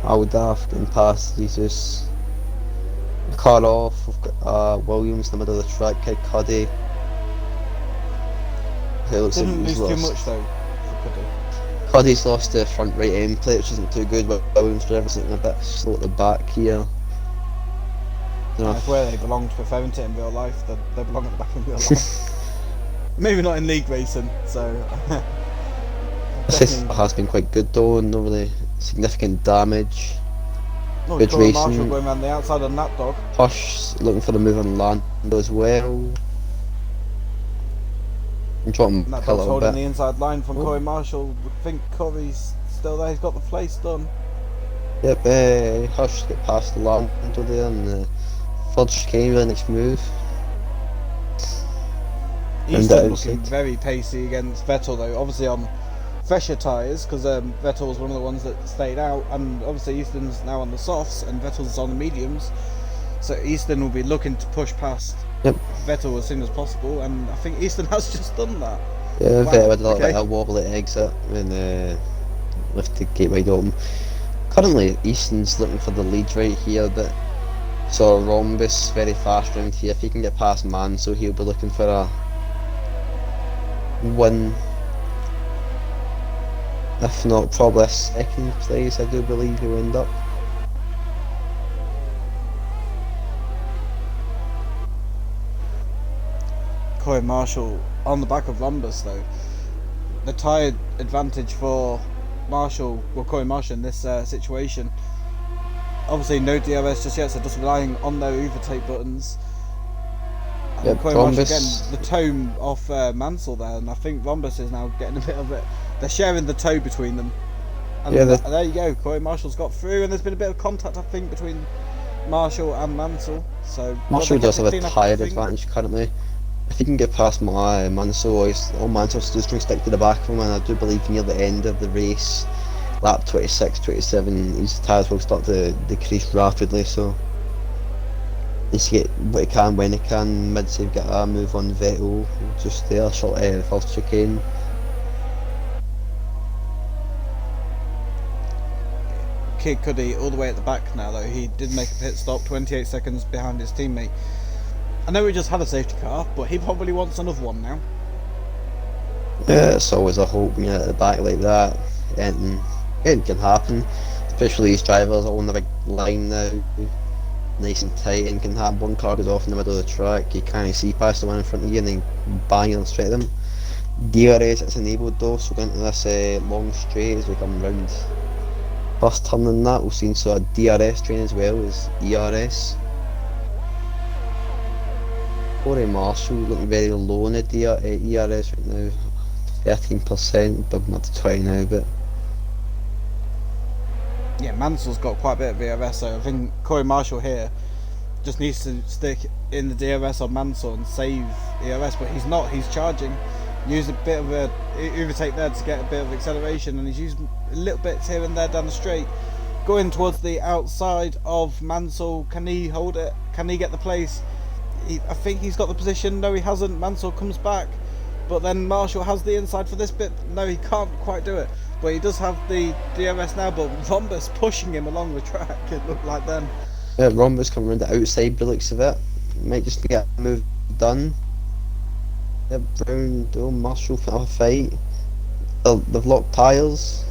Aldaf getting past Jesus. Car off. We've got Williams in the middle of the track. Kid Cuddy. It looks Didn't like he's lose too lost. much though. For Cuddy. Cuddy's lost the front right end plate, which isn't too good, but Williams driver's looking a bit slow at the back here. That's where they belong to Ferrington in real life. They belong at the back in real life. Maybe not in league racing, so. This has been quite good though, no really significant damage. Good Corey racing. Marshall going around the outside on that dog. Hush looking for the move on Lando as well. I'm trying to And that kill a dog's little holding bit. the inside line from Corey Marshall. I think Corey's still there. He's got the place done. Yep, Hush get past Lando there and the third chicane with the next move. Easton looking very pacey against Vettel though, obviously on fresher tyres because Vettel was one of the ones that stayed out, and obviously Easton's now on the softs and Vettel's on the mediums, so Easton will be looking to push past Vettel as soon as possible, and I think Easton has just done that. Yeah, Wow, Vettel had a little bit okay. of a wobbly exit and left the gate wide open. Currently Easton's looking for the lead right here, but so Rhombus very fast round here. If he can get past Mansell, he'll be looking for a win. If not, probably a second place, I do believe he'll end up. Corey Marshall on the back of Rhombus though. The tyre advantage for Corey Marshall in this situation. Obviously no DRS just yet, so just relying on their overtake buttons. And Corey Marshall getting the toe off Mansell there, and I think Rhombus is now getting a bit of it. They're sharing the toe between them. And there you go, Corey Marshall's got through, and there's been a bit of contact I think between Marshall and Mansell. So Marshall does have a tyre advantage currently. If he can get past Mansell, Mansell's just going to stick to the back of him, and I do believe near the end of the race, lap 26, 27, his tyres will start to decrease rapidly, so needs to get what he can when he can. Mid-save get a move on Vettel, just there, short first chicane. Kid Cuddy all the way at the back now though. He did make a pit stop 28 seconds behind his teammate. I know he just had a safety car, but he probably wants another one now. Yeah, it's always a hope when you're at the back like that. Anything can happen, especially these drivers all on the big line now, nice and tight, and can happen. One car goes off in the middle of the track, you can't see past the one in front of you and then bang on straight at them. DRS it's enabled though, so going into this long straight as we come round first turn in that, we've seen so a DRS train as well as ERS. Corey Marshall looking very low in the ERS right now, 13%, but not to 20 now, but yeah, Mansell's got quite a bit of DRS, so I think Corey Marshall here just needs to stick in the DRS on Mansell and save ERS, but he's not, he's charging. Used a bit of a overtake there to get a bit of acceleration, and he's used little bits here and there down the straight. Going towards the outside of Mansell, can he hold it? Can he get the place? I think he's got the position. No, he hasn't. Mansell comes back, but then Marshall has the inside for this bit. No, he can't quite do it, but he does have the DRS now. But Rhombus pushing him along the track, it looked like then. yeah, Rhombus coming around the outside by the looks of it. Might just get a move done. Yeah, Brown, Marshall for a fight. They've locked tyres,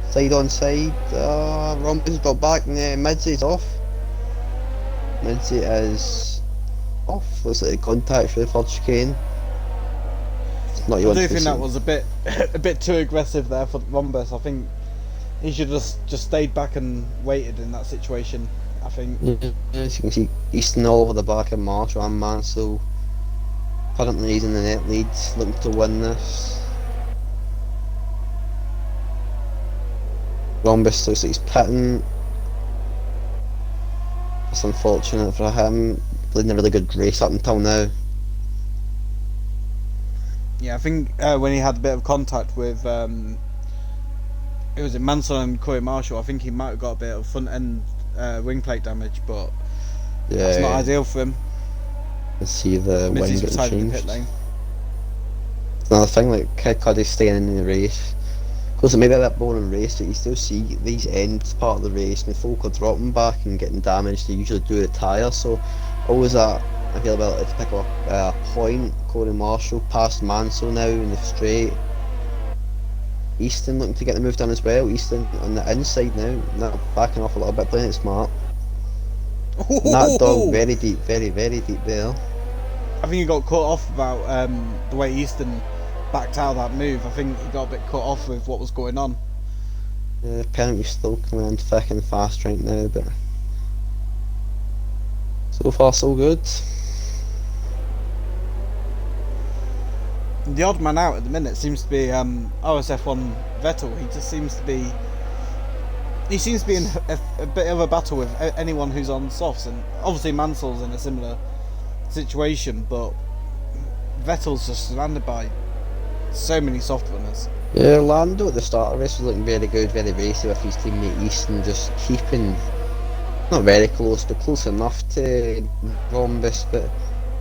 side on side. Rhombus got back and Midsy's off. Midsy is off. Looks like a contact for the third chicane. I do think that was a bit too aggressive there for Rhombus. I think he should just stayed back and waited in that situation. I think. Yeah, as you can see, Easton all over the back of Marshall and Mansell. Currently he's in the net lead, looking to win this. Rhombus looks like he's pitting. It's unfortunate for him. Leading a really good race up until now. Yeah, I think when he had a bit of contact with it was Mansell and Corey Marshall. I think he might have got a bit of front end wing plate damage, but that's not ideal for him. Let's see the wing Missy's getting beside the changed. pit lane. Another thing, like Kid Cudi staying in the race. Because it may be a bit boring race, but you still see these ends part of the race, when folk are dropping back and getting damaged, they usually do retire. So always that availability to pick up a point. Corey Marshall past Mansell now in the straight. Easton looking to get the move done as well. Easton on the inside now backing off a little bit, playing it smart. That dog very deep, very deep there. I think he got caught off about the way Easton backed out of that move. I think he got a bit caught off with what was going on. Yeah, penalty still coming in thick and fast right now, but so far so good. The odd man out at the minute seems to be RSF1 Vettel. He just seems to be. He seems to be in a bit of a battle with anyone who's on softs, and obviously Mansell's in a similar situation, but Vettel's just surrounded by so many soft runners. Yeah, Lando at the start of the race was looking very good, very racy with his teammate Easton, just keeping not very close, but close enough to Rhombus. But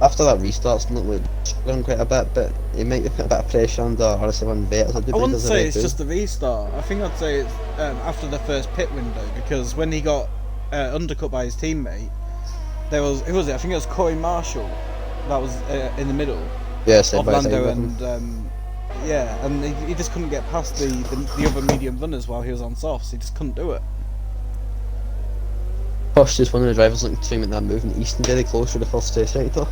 after that restart, it's not like struggling quite a bit, but he might be putting a bit of pressure under RSF1 Vettel. I wouldn't say it's just the restart. I think I'd say it's after the first pit window, because when he got undercut by his teammate, there was, who was it? I think it was Corey Marshall that was in the middle. Yeah, of Lando and yeah, and he just couldn't get past the other medium runners while he was on softs. He just couldn't do it. Push is one of the drivers looking to make that move, and Easton very close to the first sector.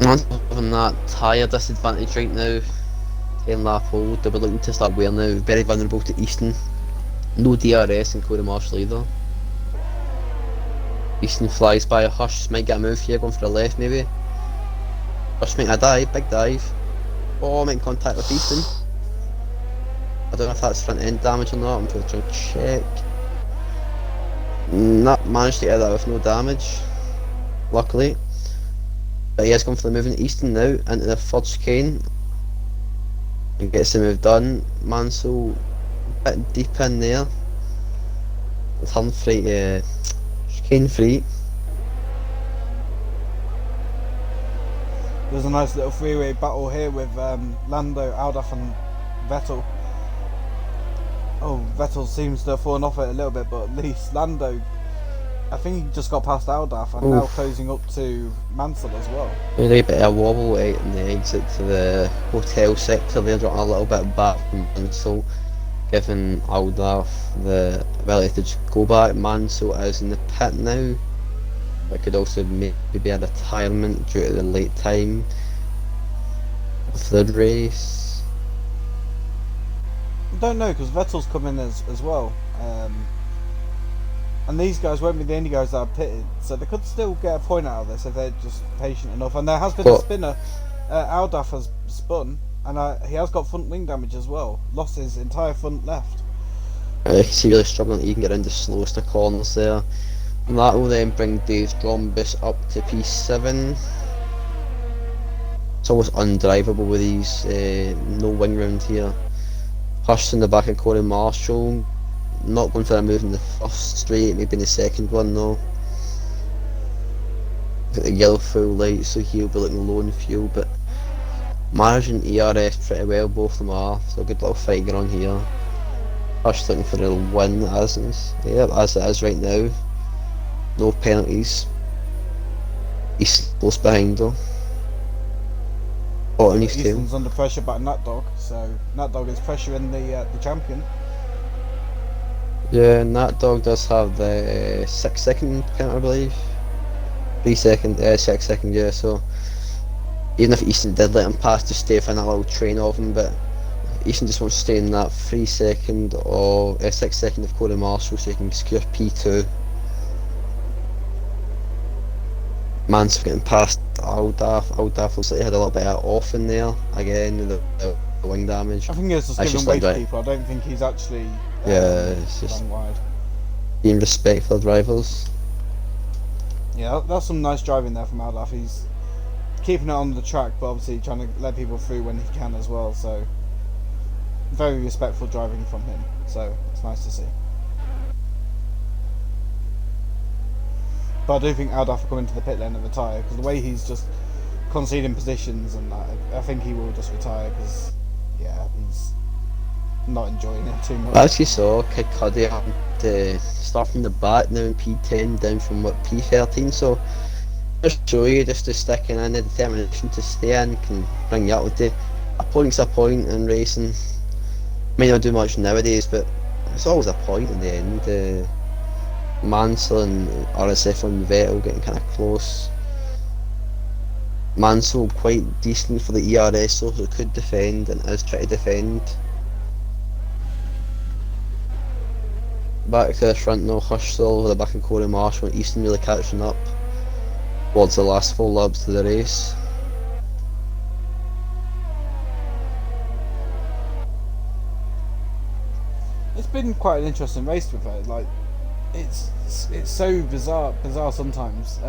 And having that tyre disadvantage right now, 10 lap hold, they were looking to start wear now, very vulnerable to Easton. No DRS in Corey Marshall either. Easton flies by, Hush might get a move here, going for the left maybe. Hush make a dive, big dive. Oh, making contact with Easton. I don't know if that's front end damage or not, I'm going to try and check. Not managed to get that with no damage, luckily. But he has gone for the move in Easton now, into the third chicane. And gets the move done. Mansell a bit deep in there. Turn free, chicane free. There's a nice little freeway battle here with Lando, Aldaf and Vettel. Oh, Vettel seems to have fallen off it a little bit, but at least Lando, I think he just got past Aldaf and now closing up to Mansell as well. Really a bit of a wobble out in the exit to the hotel sector there, dropping a little bit back from Mansell, giving Aldaf the ability to just go back. Mansell is in the pit now. It could also maybe be a retirement due to the late time of the race. I don't know, because Vettel's come in as well, and these guys won't be the only guys that are pitted, so they could still get a point out of this if they're just patient enough. And there has been a spinner. Aldaf has spun, and he has got front wing damage as well. Lost his entire front left. He's really struggling to even get around the slowest of corners there. And that will then bring Dave Drombus up to P7. It's almost undrivable with these no wing round here. Hush in the back of Corey Marshall, not going for a move in the first straight, maybe in the second one though. Got the yellow full light, so he'll be looking low in fuel, but managing ERS pretty well, both of them are, so a good little fight going on here. Hush looking for a win as it is right now. No penalties. He's close behind though. On his tail. Easton's under pressure by Nat Dog, so Nat Dog is pressuring the champion. Yeah, Nat Dog does have the 6 second penalty, I believe. 3 second, 6 second, yeah. So even if Easton did let him pass, just stay within a little train of him. But Easton just wants to stay in that 3 second or 6 second of Corey Marshall, so he can secure P2. Mansell getting past Aldaf. Aldaf looks like he had a little bit of off in there again with the wing damage. I think he's just giving way to people. I don't think he's actually it's just wide. Being respectful of drivers. Yeah, that's some nice driving there from Aldaf. He's keeping it on the track, but obviously trying to let people through when he can as well. So very respectful driving from him. So it's nice to see. But I do think Aldaf will come into the pit lane and retire, because the way he's just conceding positions and that, I think he will just retire, because yeah, he's not enjoying it too much. I actually saw Kid Cudi having to start from the back now in P10 down from P13, so just show you just to sticking in the determination to stay in can bring you up with a point's a point in racing. May not do much nowadays, but it's always a point in the end. Mansell and RSF1 Vettel getting kind of close. Mansell quite decent for the ERS, so it could defend and is trying to defend. Back to the front now, Hush still with the back of Corey Marshall and Easton really catching up towards the last 4 laps of the race. It's been quite an interesting race with her. Like, it's so bizarre sometimes.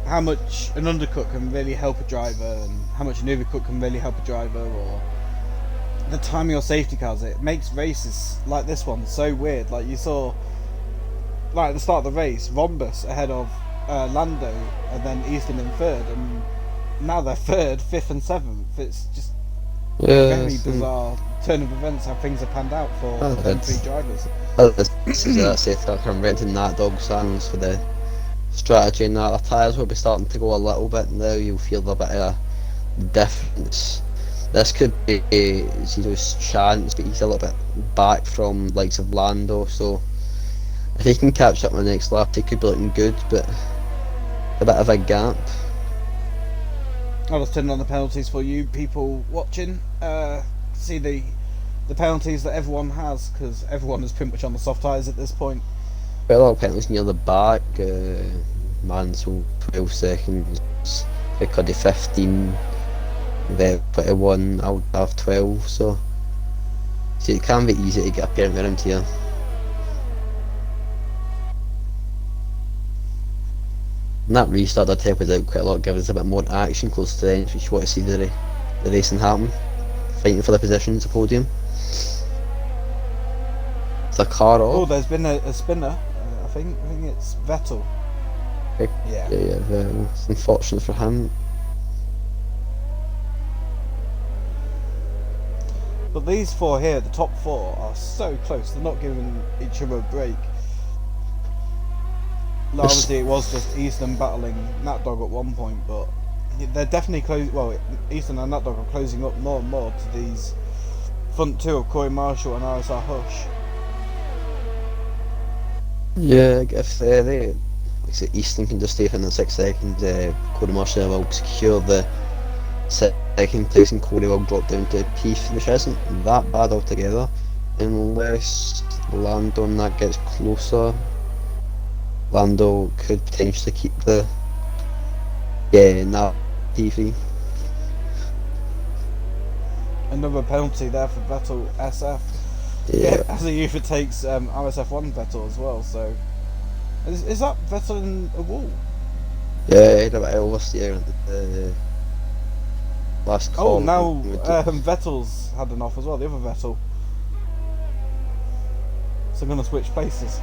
How much an undercut can really help a driver, and how much an overcut can really help a driver, or the timing of safety cars. It makes races like this one so weird. Like you saw, like at the start of the race, Rhombus ahead of Lando, and then Easton in third, and now they're third, fifth, and seventh. It's just a very bizarre turn of events how things have panned out for them 3 drivers. This is a safety car I'm renting that dog sounds for the strategy, and that the tyres will be starting to go a little bit now. You'll feel a bit of a difference. This could be Zero's chance, but he's a little bit back from likes of Lando, so if he can catch up on the next lap, he could be looking good, but a bit of a gap. I'll just turn on the penalties for you people watching. See the penalties that everyone has, because everyone is pretty much on the soft tyres at this point. Quite a lot of penalties near the back. Mansell 12 seconds, Cuddy 15, Vettel 21, I would have 12, so see, it can be easy to get up here around here. And that restart did help us out quite a lot, give us a bit more action close to the end, which you want to see the racing happen, fighting for the positions, the podium. The car off. Oh, there's been a spinner. I think it's Vettel. Yeah. Vettel. It's unfortunate for him. But these 4 here, the top 4, are so close. They're not giving each other a break. Like, obviously, it was just Easton battling Nat Dog at one point, but they're definitely close. Well, Easton and Nat Dog are closing up more and more to these front 2 of Corey Marshall and RSR Hush. Yeah, if they Easton can just stay in the 6 seconds, Corey Marshall will secure the 2nd place, and Corey will drop down to P3, which isn't that bad altogether, unless Lando and that gets closer. Lando could potentially keep the now P3. Another penalty there for Vettel SF. Yeah. As a youth, it takes RSF1 Vettel as well. So is that Vettel in a wall? Yeah, he had a bit of oversteer at the last call. Oh, now Vettel's had an off as well. The other Vettel. So I'm gonna switch places.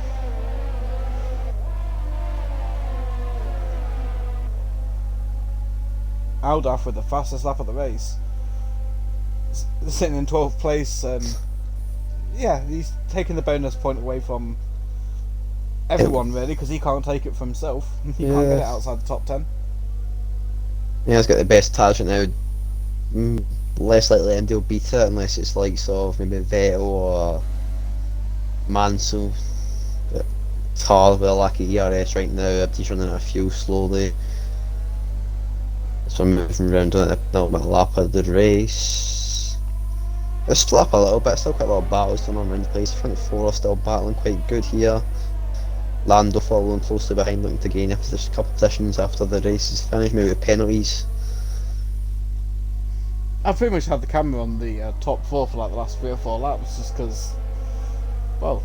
Aldaf with the fastest lap of the race, sitting in 12th place. Yeah, he's taking the bonus point away from everyone really, because he can't take it for himself. He can't get it outside the top 10. Yeah, he's got the best target now. Less likely MD will beat it unless it's like sort of maybe Vettel or Mansell. But it's hard with a lack of ERS right now. He's running out of fuel slowly. So I'm moving around on a little bit of lap of the race. It's still up a little bit, still quite a lot of battles going on around the place. Front 4 are still battling quite good here. Lando following closely behind, looking to gain after a couple positions after the race is finished, maybe with penalties. I've pretty much had the camera on the top 4 for like the last 3 or 4 laps, just because, well,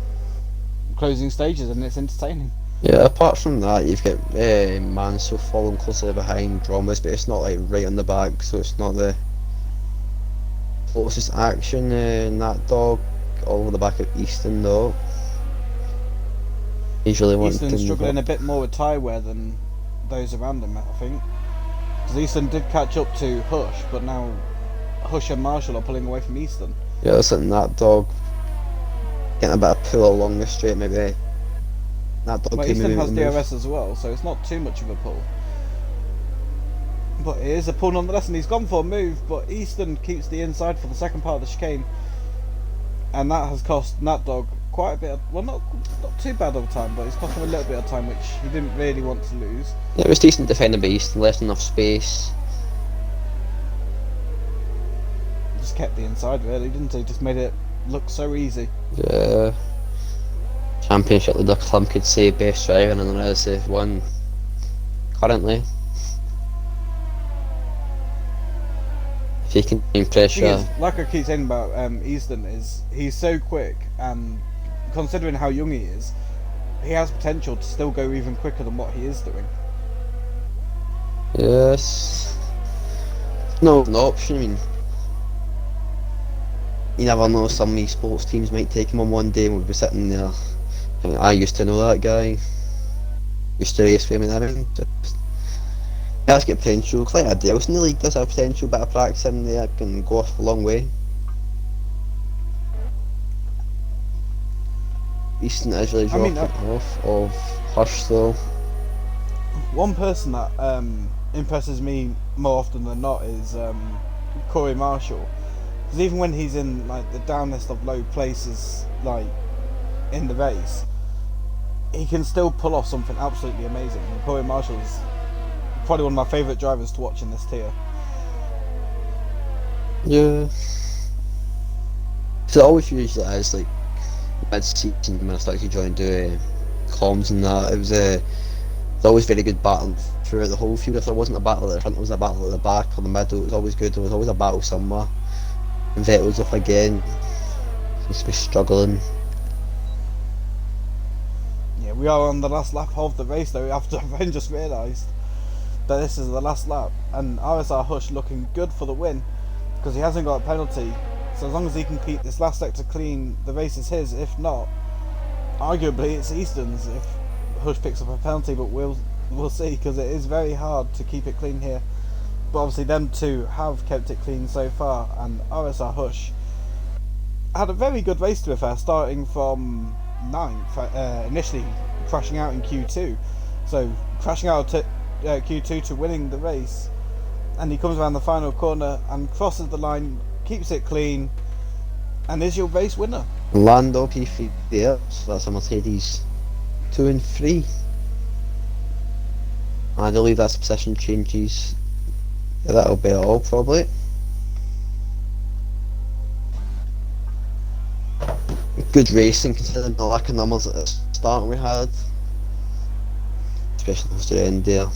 closing stages and it's entertaining. Yeah, apart from that, you've got Mansell following closely behind Romas, but it's not like right on the back, so it's not the closest action. That dog all over the back of Easton though. He's really wanting to Easton's move struggling up. a bit more with tie wear than those around him, I think. Because Easton did catch up to Hush, but now Hush and Marshall are pulling away from Easton. Yeah, it's like that dog getting a bit of pull along the straight. Maybe that dog Well, could Easton maybe has move. DRS as well, so it's not too much of a pull. But it is a pull nonetheless, and he's gone for a move, but Easton keeps the inside for the second part of the chicane, and that has cost that dog quite a bit of, well, not too bad of time, but it's cost him a little bit of time, which he didn't really want to lose. Yeah, it was decent defending by Easton, left enough space. Just kept the inside, really, didn't he? Just made it look so easy. Yeah. Championship leader Clum could say best driver in an RSF1 currently. If he can bring The thing pressure. is, like I keep saying about Easton, is he's so quick, and considering how young he is, he has potential to still go even quicker than what he is doing. Yes. No, an option. I mean, you never know. Some of these sports teams might take him on one day and we'll be sitting there. I mean, I used to know that guy. Used to race for him and everything. He has got potential. Quite a else in the league does have potential. Bit of practice in there can go off a long way. Easton is really I mean, dropping off of Hush though. one person that impresses me more often than not is Corey Marshall. Because even when he's in like the downest of low places, like in the race, he can still pull off something absolutely amazing. And Corey Marshall is probably one of my favourite drivers to watch in this tier. Yeah. So it always usually is like mid-season when I started to do comms and that. It was always very good battle throughout the whole field. If there wasn't a battle at the front, there was a battle at the back or the middle. It was always good. There was always a battle somewhere. And Vettel's up again. Seems to be struggling. Yeah, we are on the last lap of the race though, after I've just realised that this is the last lap. And RSR Hush looking good for the win, because he hasn't got a penalty. So as long as he can keep this last sector clean, the race is his. If not, arguably it's Easton's if Hush picks up a penalty, but we'll see, because it is very hard to keep it clean here. But obviously them two have kept it clean so far, and RSR Hush had a very good race to be fair, starting from 9th, initially crashing out in Q2. So crashing out to Q2 to winning the race, and he comes around the final corner and crosses the line, keeps it clean, and is your race winner. Lando P3 there, so that's a Mercedes 2 and 3. I believe that's position changes. Yeah, that'll be it all probably. Good racing considering the lack of numbers at the start we had. Especially close to the end there.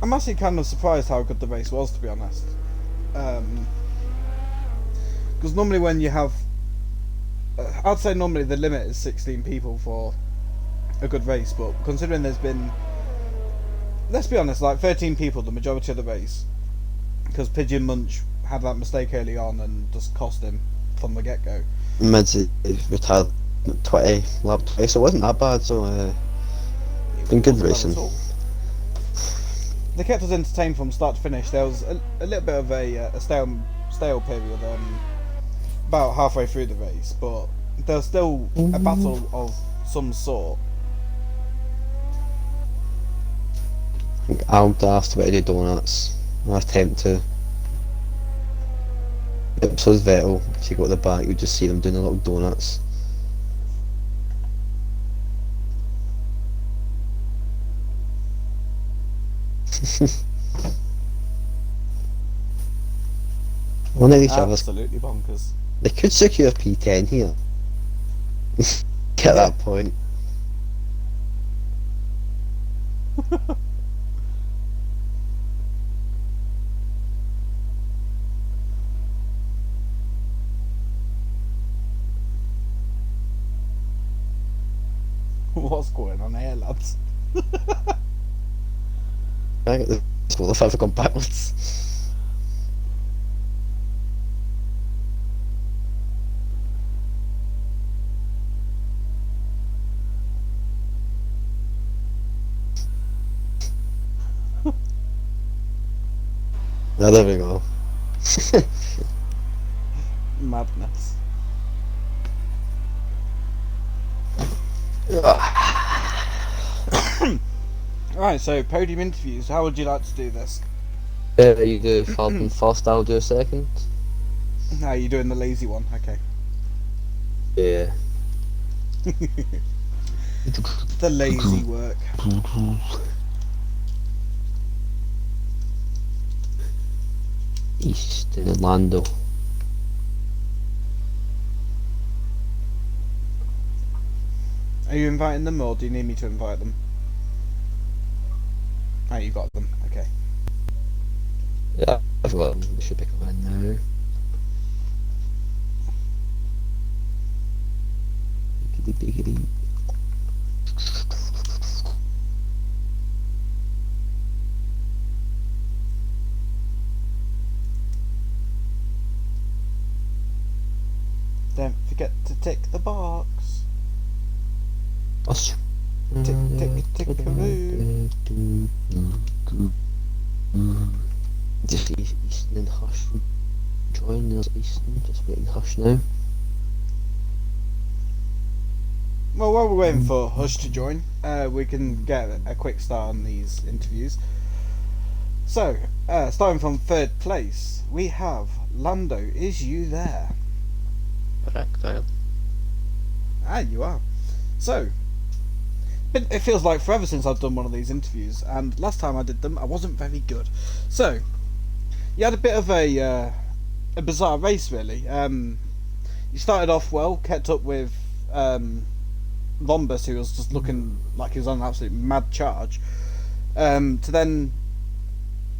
I'm actually kind of surprised how good the race was, to be honest. Because normally when you have... I'd say normally the limit is 16 people for a good race, but considering there's been... Let's be honest, like 13 people the majority of the race. Because Pigeon Munch had that mistake early on and just cost him from the get-go. Mids retired 20, lap 20, so it wasn't that bad, so been good racing. They kept us entertained from start to finish. There was a little bit of a stale period about halfway through the race, but there was still a battle of some sort. I'll ask about any donuts. I'll attempt to. Yep, so's Vettel. If you go to the back, you just see them doing the little donuts. One of these drivers, Absolutely bonkers. they could secure P10 here. Get that point. What's going on here, lads? I get the school if I've gone backwards. Now there we go. Madness. Right, so podium interviews. How would you like to do this? You do Falcon first, I'll do second. How are you doing the lazy one? Okay. Yeah. The lazy work. East in Orlando. Are you inviting them, or do you need me to invite them? Oh, you got them. Okay. Yeah, I've got them. They should be coming now. Biggity. Don't forget to tick the box. Us. Tick, tick, tickaroo. Just Easton and Hush. Join us, Easton. Just waiting Hush now. Well, while we're waiting for Hush to join, we can get a quick start on these interviews. So, starting from third place, we have Lando. Is you there? Correct, I am. Ah, you are. So, it feels like forever since I've done one of these interviews, and last time I did them, I wasn't very good. So, you had a bit of a bizarre race, really. You started off well, kept up with Vombus, who was just looking like he was on an absolute mad charge. To then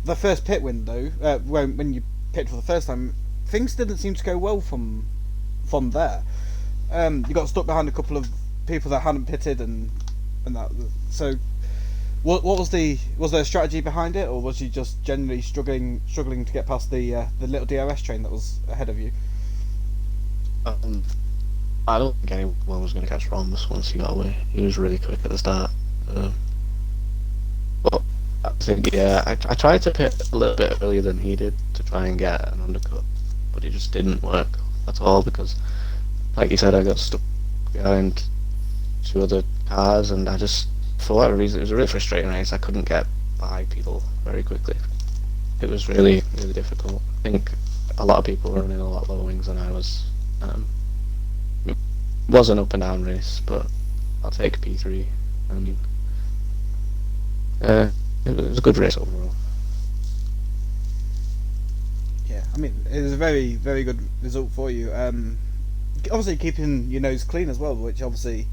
the first pit window, when you pitted for the first time, things didn't seem to go well from there. You got stuck behind a couple of people that hadn't pitted and that. So, what was there a strategy behind it, or was you just generally struggling to get past the little DRS train that was ahead of you? I don't think anyone was going to catch Rhombus once he got away. He was really quick at the start. But I think, yeah, I tried to pit a little bit earlier than he did to try and get an undercut, but it just didn't work at all because, like you said, I got stuck behind two other cars, and I just, for whatever reason, it was a really frustrating race. I couldn't get by people very quickly. It was really, really difficult. I think a lot of people were running a lot lower wings than I was. It was an up and down race, but I'll take P3. I mean, it was a good race overall. Yeah, I mean, it was a very, very good result for you. Obviously keeping your nose clean as well, which obviously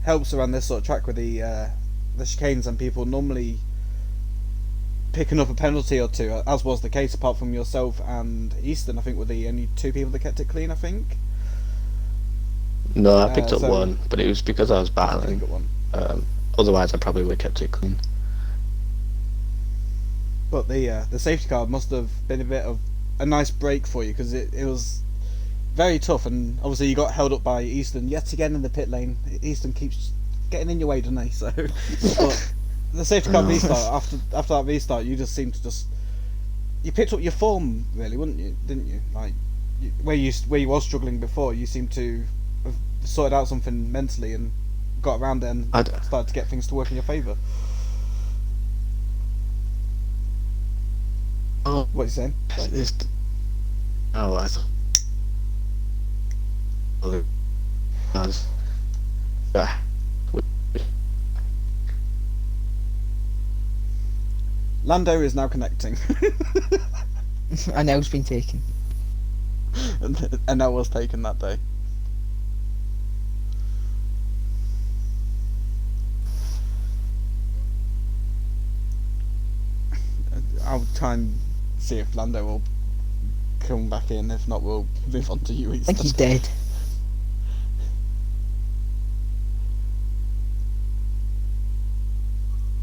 helps around this sort of track with the chicanes and people normally picking up a penalty or two, as was the case, apart from yourself and Easton. I think were the only two people that kept it clean, I think. No, I picked up one, but it was because I was battling. One. Otherwise, I probably would have kept it clean. But the safety car must have been a bit of a nice break for you, because it was very tough, and obviously you got held up by Easton yet again in the pit lane. Easton keeps getting in your way, doesn't he? So, but the safety car restart, after that restart, you just seemed to you picked up your form, really, didn't you? Like where you was struggling before, you seemed to have sorted out something mentally and got around it and started to get things to work in your favour. Oh, what are you saying? Oh, I thought. Lando is now connecting. And L's been taken. And that was taken that day. I'll try and see if Lando will come back in. If not, we'll move on to you. I think he's dead.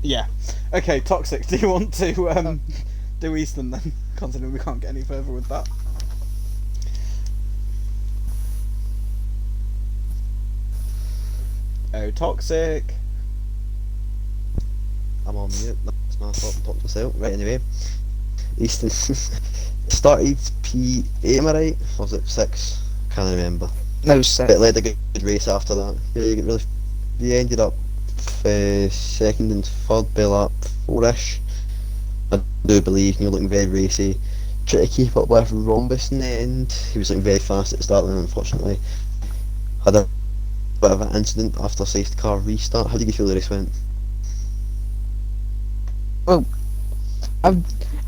Yeah. Okay, Toxic, do you want to do Eastern then? Considering we can't get any further with that. Oh, Toxic. I'm on mute. That's my fault. Talk to myself. Right, anyway. Easton started P8, am I right? Or was it 6? Can't remember. No, But set. led a good race after that. Yeah, you ended up second and third by lap 4-ish. I do believe you're looking very racy. Try to keep up with Rhombus in the end. He was looking very fast at the start and unfortunately had a bit of an incident after a safety car restart. How did you feel the race went? Well, I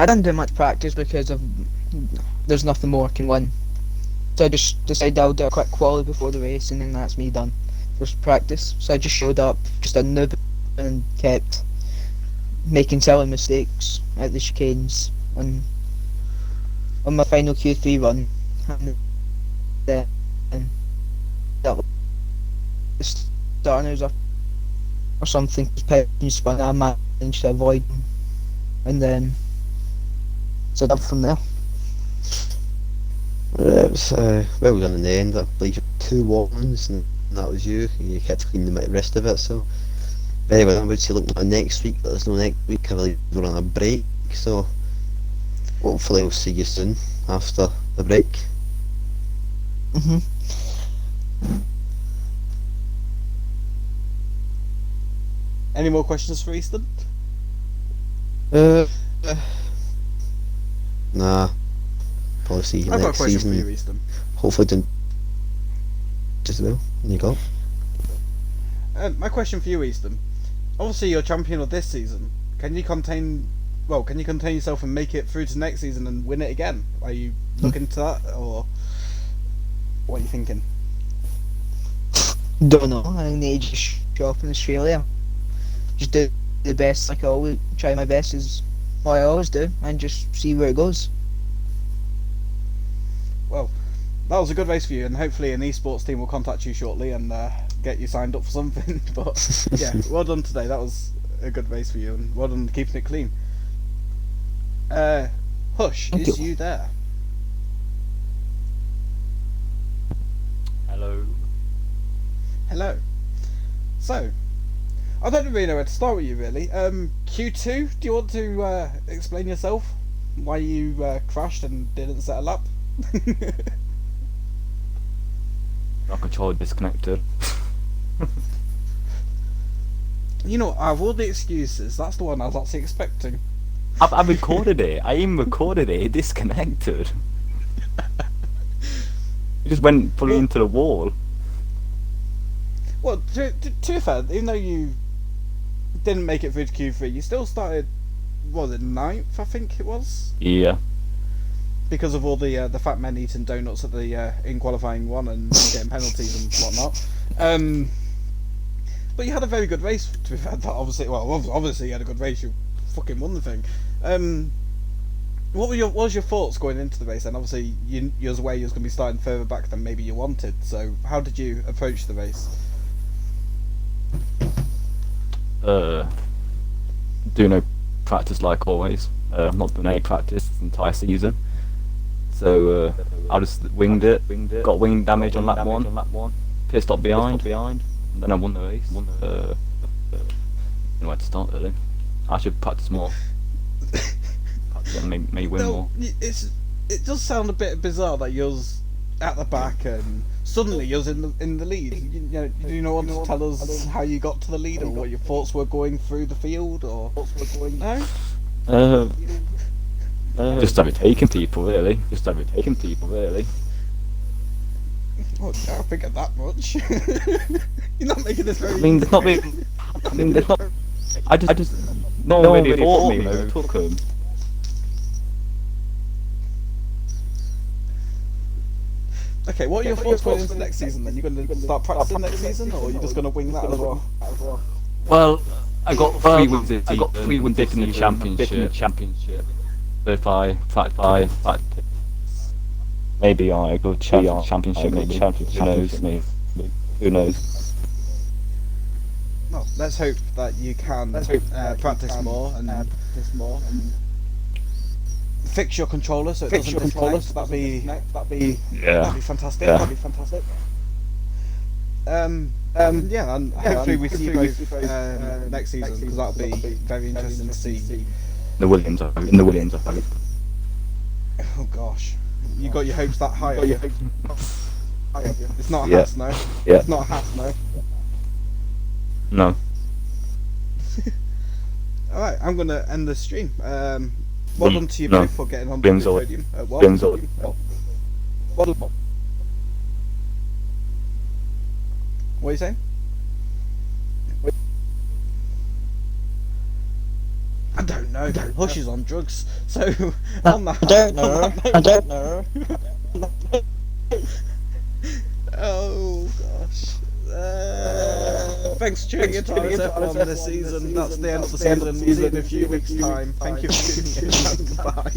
didn't do much practice because there's nothing more I can win. So I just decided I'll do a quick quali before the race and then that's me done for practice. So I just showed up, just a noob, and kept making silly mistakes at the chicanes on my final Q3 run. And then that was the starters or something, but I managed to avoid them. And then so up from there. It was well done in the end. I believe you had 2 warnings and that was you. You kept cleaning the rest of it. So anyway, I would say looking at next week, but there's no next week. I believe we're on a break, so hopefully we'll see you soon after the break. Mhm. Any more questions for Eastern? Nah. Probably see you I've got a next question season. for you, Eastern. Hopefully doing just well. There you go. My question for you, Eastern. Obviously, you're champion of this season. Can you contain yourself and make it through to next season and win it again? Are you looking to that, or what are you thinking? Don't know. I need to just show up in Australia. Just do the best like I always try my best is what I always do and just see where it goes. Well, that was a good race for you, and hopefully an esports team will contact you shortly and get you signed up for something. But yeah, well done today. That was a good race for you, and well done keeping it clean. Hush, Thank is you. you there? Hello. Hello. So, I don't really know where to start with you, really. Q2, do you want to explain yourself? Why you crashed and didn't set a lap? My controller disconnected. You know, out of all the excuses, that's the one I was actually expecting. I recorded it. I even recorded it. It disconnected. It just went fully into the wall. Well, to be fair, even though you didn't make it through to Q3, you still started, what was it, 9th, I think it was? Yeah. Because of all the fat men eating donuts at the in qualifying one and getting penalties and whatnot. But you had a very good race, to be fair. That obviously you had a good race. You fucking won the thing. What was your thoughts going into the race? And obviously you was aware you was going to be starting further back than maybe you wanted. So how did you approach the race? Do no practice like always. I've not done any practice this entire season. So I just winged it. Got wing damage on lap one. Pissed off behind. And then I won the race. Don't know where to start really. I should practice more. Practice and maybe win more. It does sound a bit bizarre that you're at the back and suddenly you're in the lead. Do you know want to tell us how you got to the lead or what your thoughts were going through the field or no? Just overtaking people really. Oh, I figured that much. You're not making this very. I mean, there's not really. There's not. I just. No one really fought me. They took him. Okay, what are your thoughts going into next season then? You're going to start practicing next season, or are you just going to wing that as well? Well, I got 3 wins this season. I got 3 wins in the championship. So if I practice, maybe I go championship. Maybe who knows? Well, let's hope that you can practice more and fix your controller so it doesn't disconnect. That'd be fantastic. That'd be fantastic. Yeah, and hopefully we see you both next season, because that'll be very interesting to see. The Williams, in the Williams, I think. Oh gosh, you got your hopes that high? It's not a Haas, no. Yeah. It's not a Haas, no. No. All right, I'm gonna end the stream. Well done to you No. both for getting on the Williams or- podium. Williams or- What are you saying? I don't know. Hush is on drugs, so on that. I don't know. Oh gosh. Thanks for tuning in to RSF1 this season. That's the end of the season. We'll see you in a few weeks' time. Thank you for tuning in. Goodbye.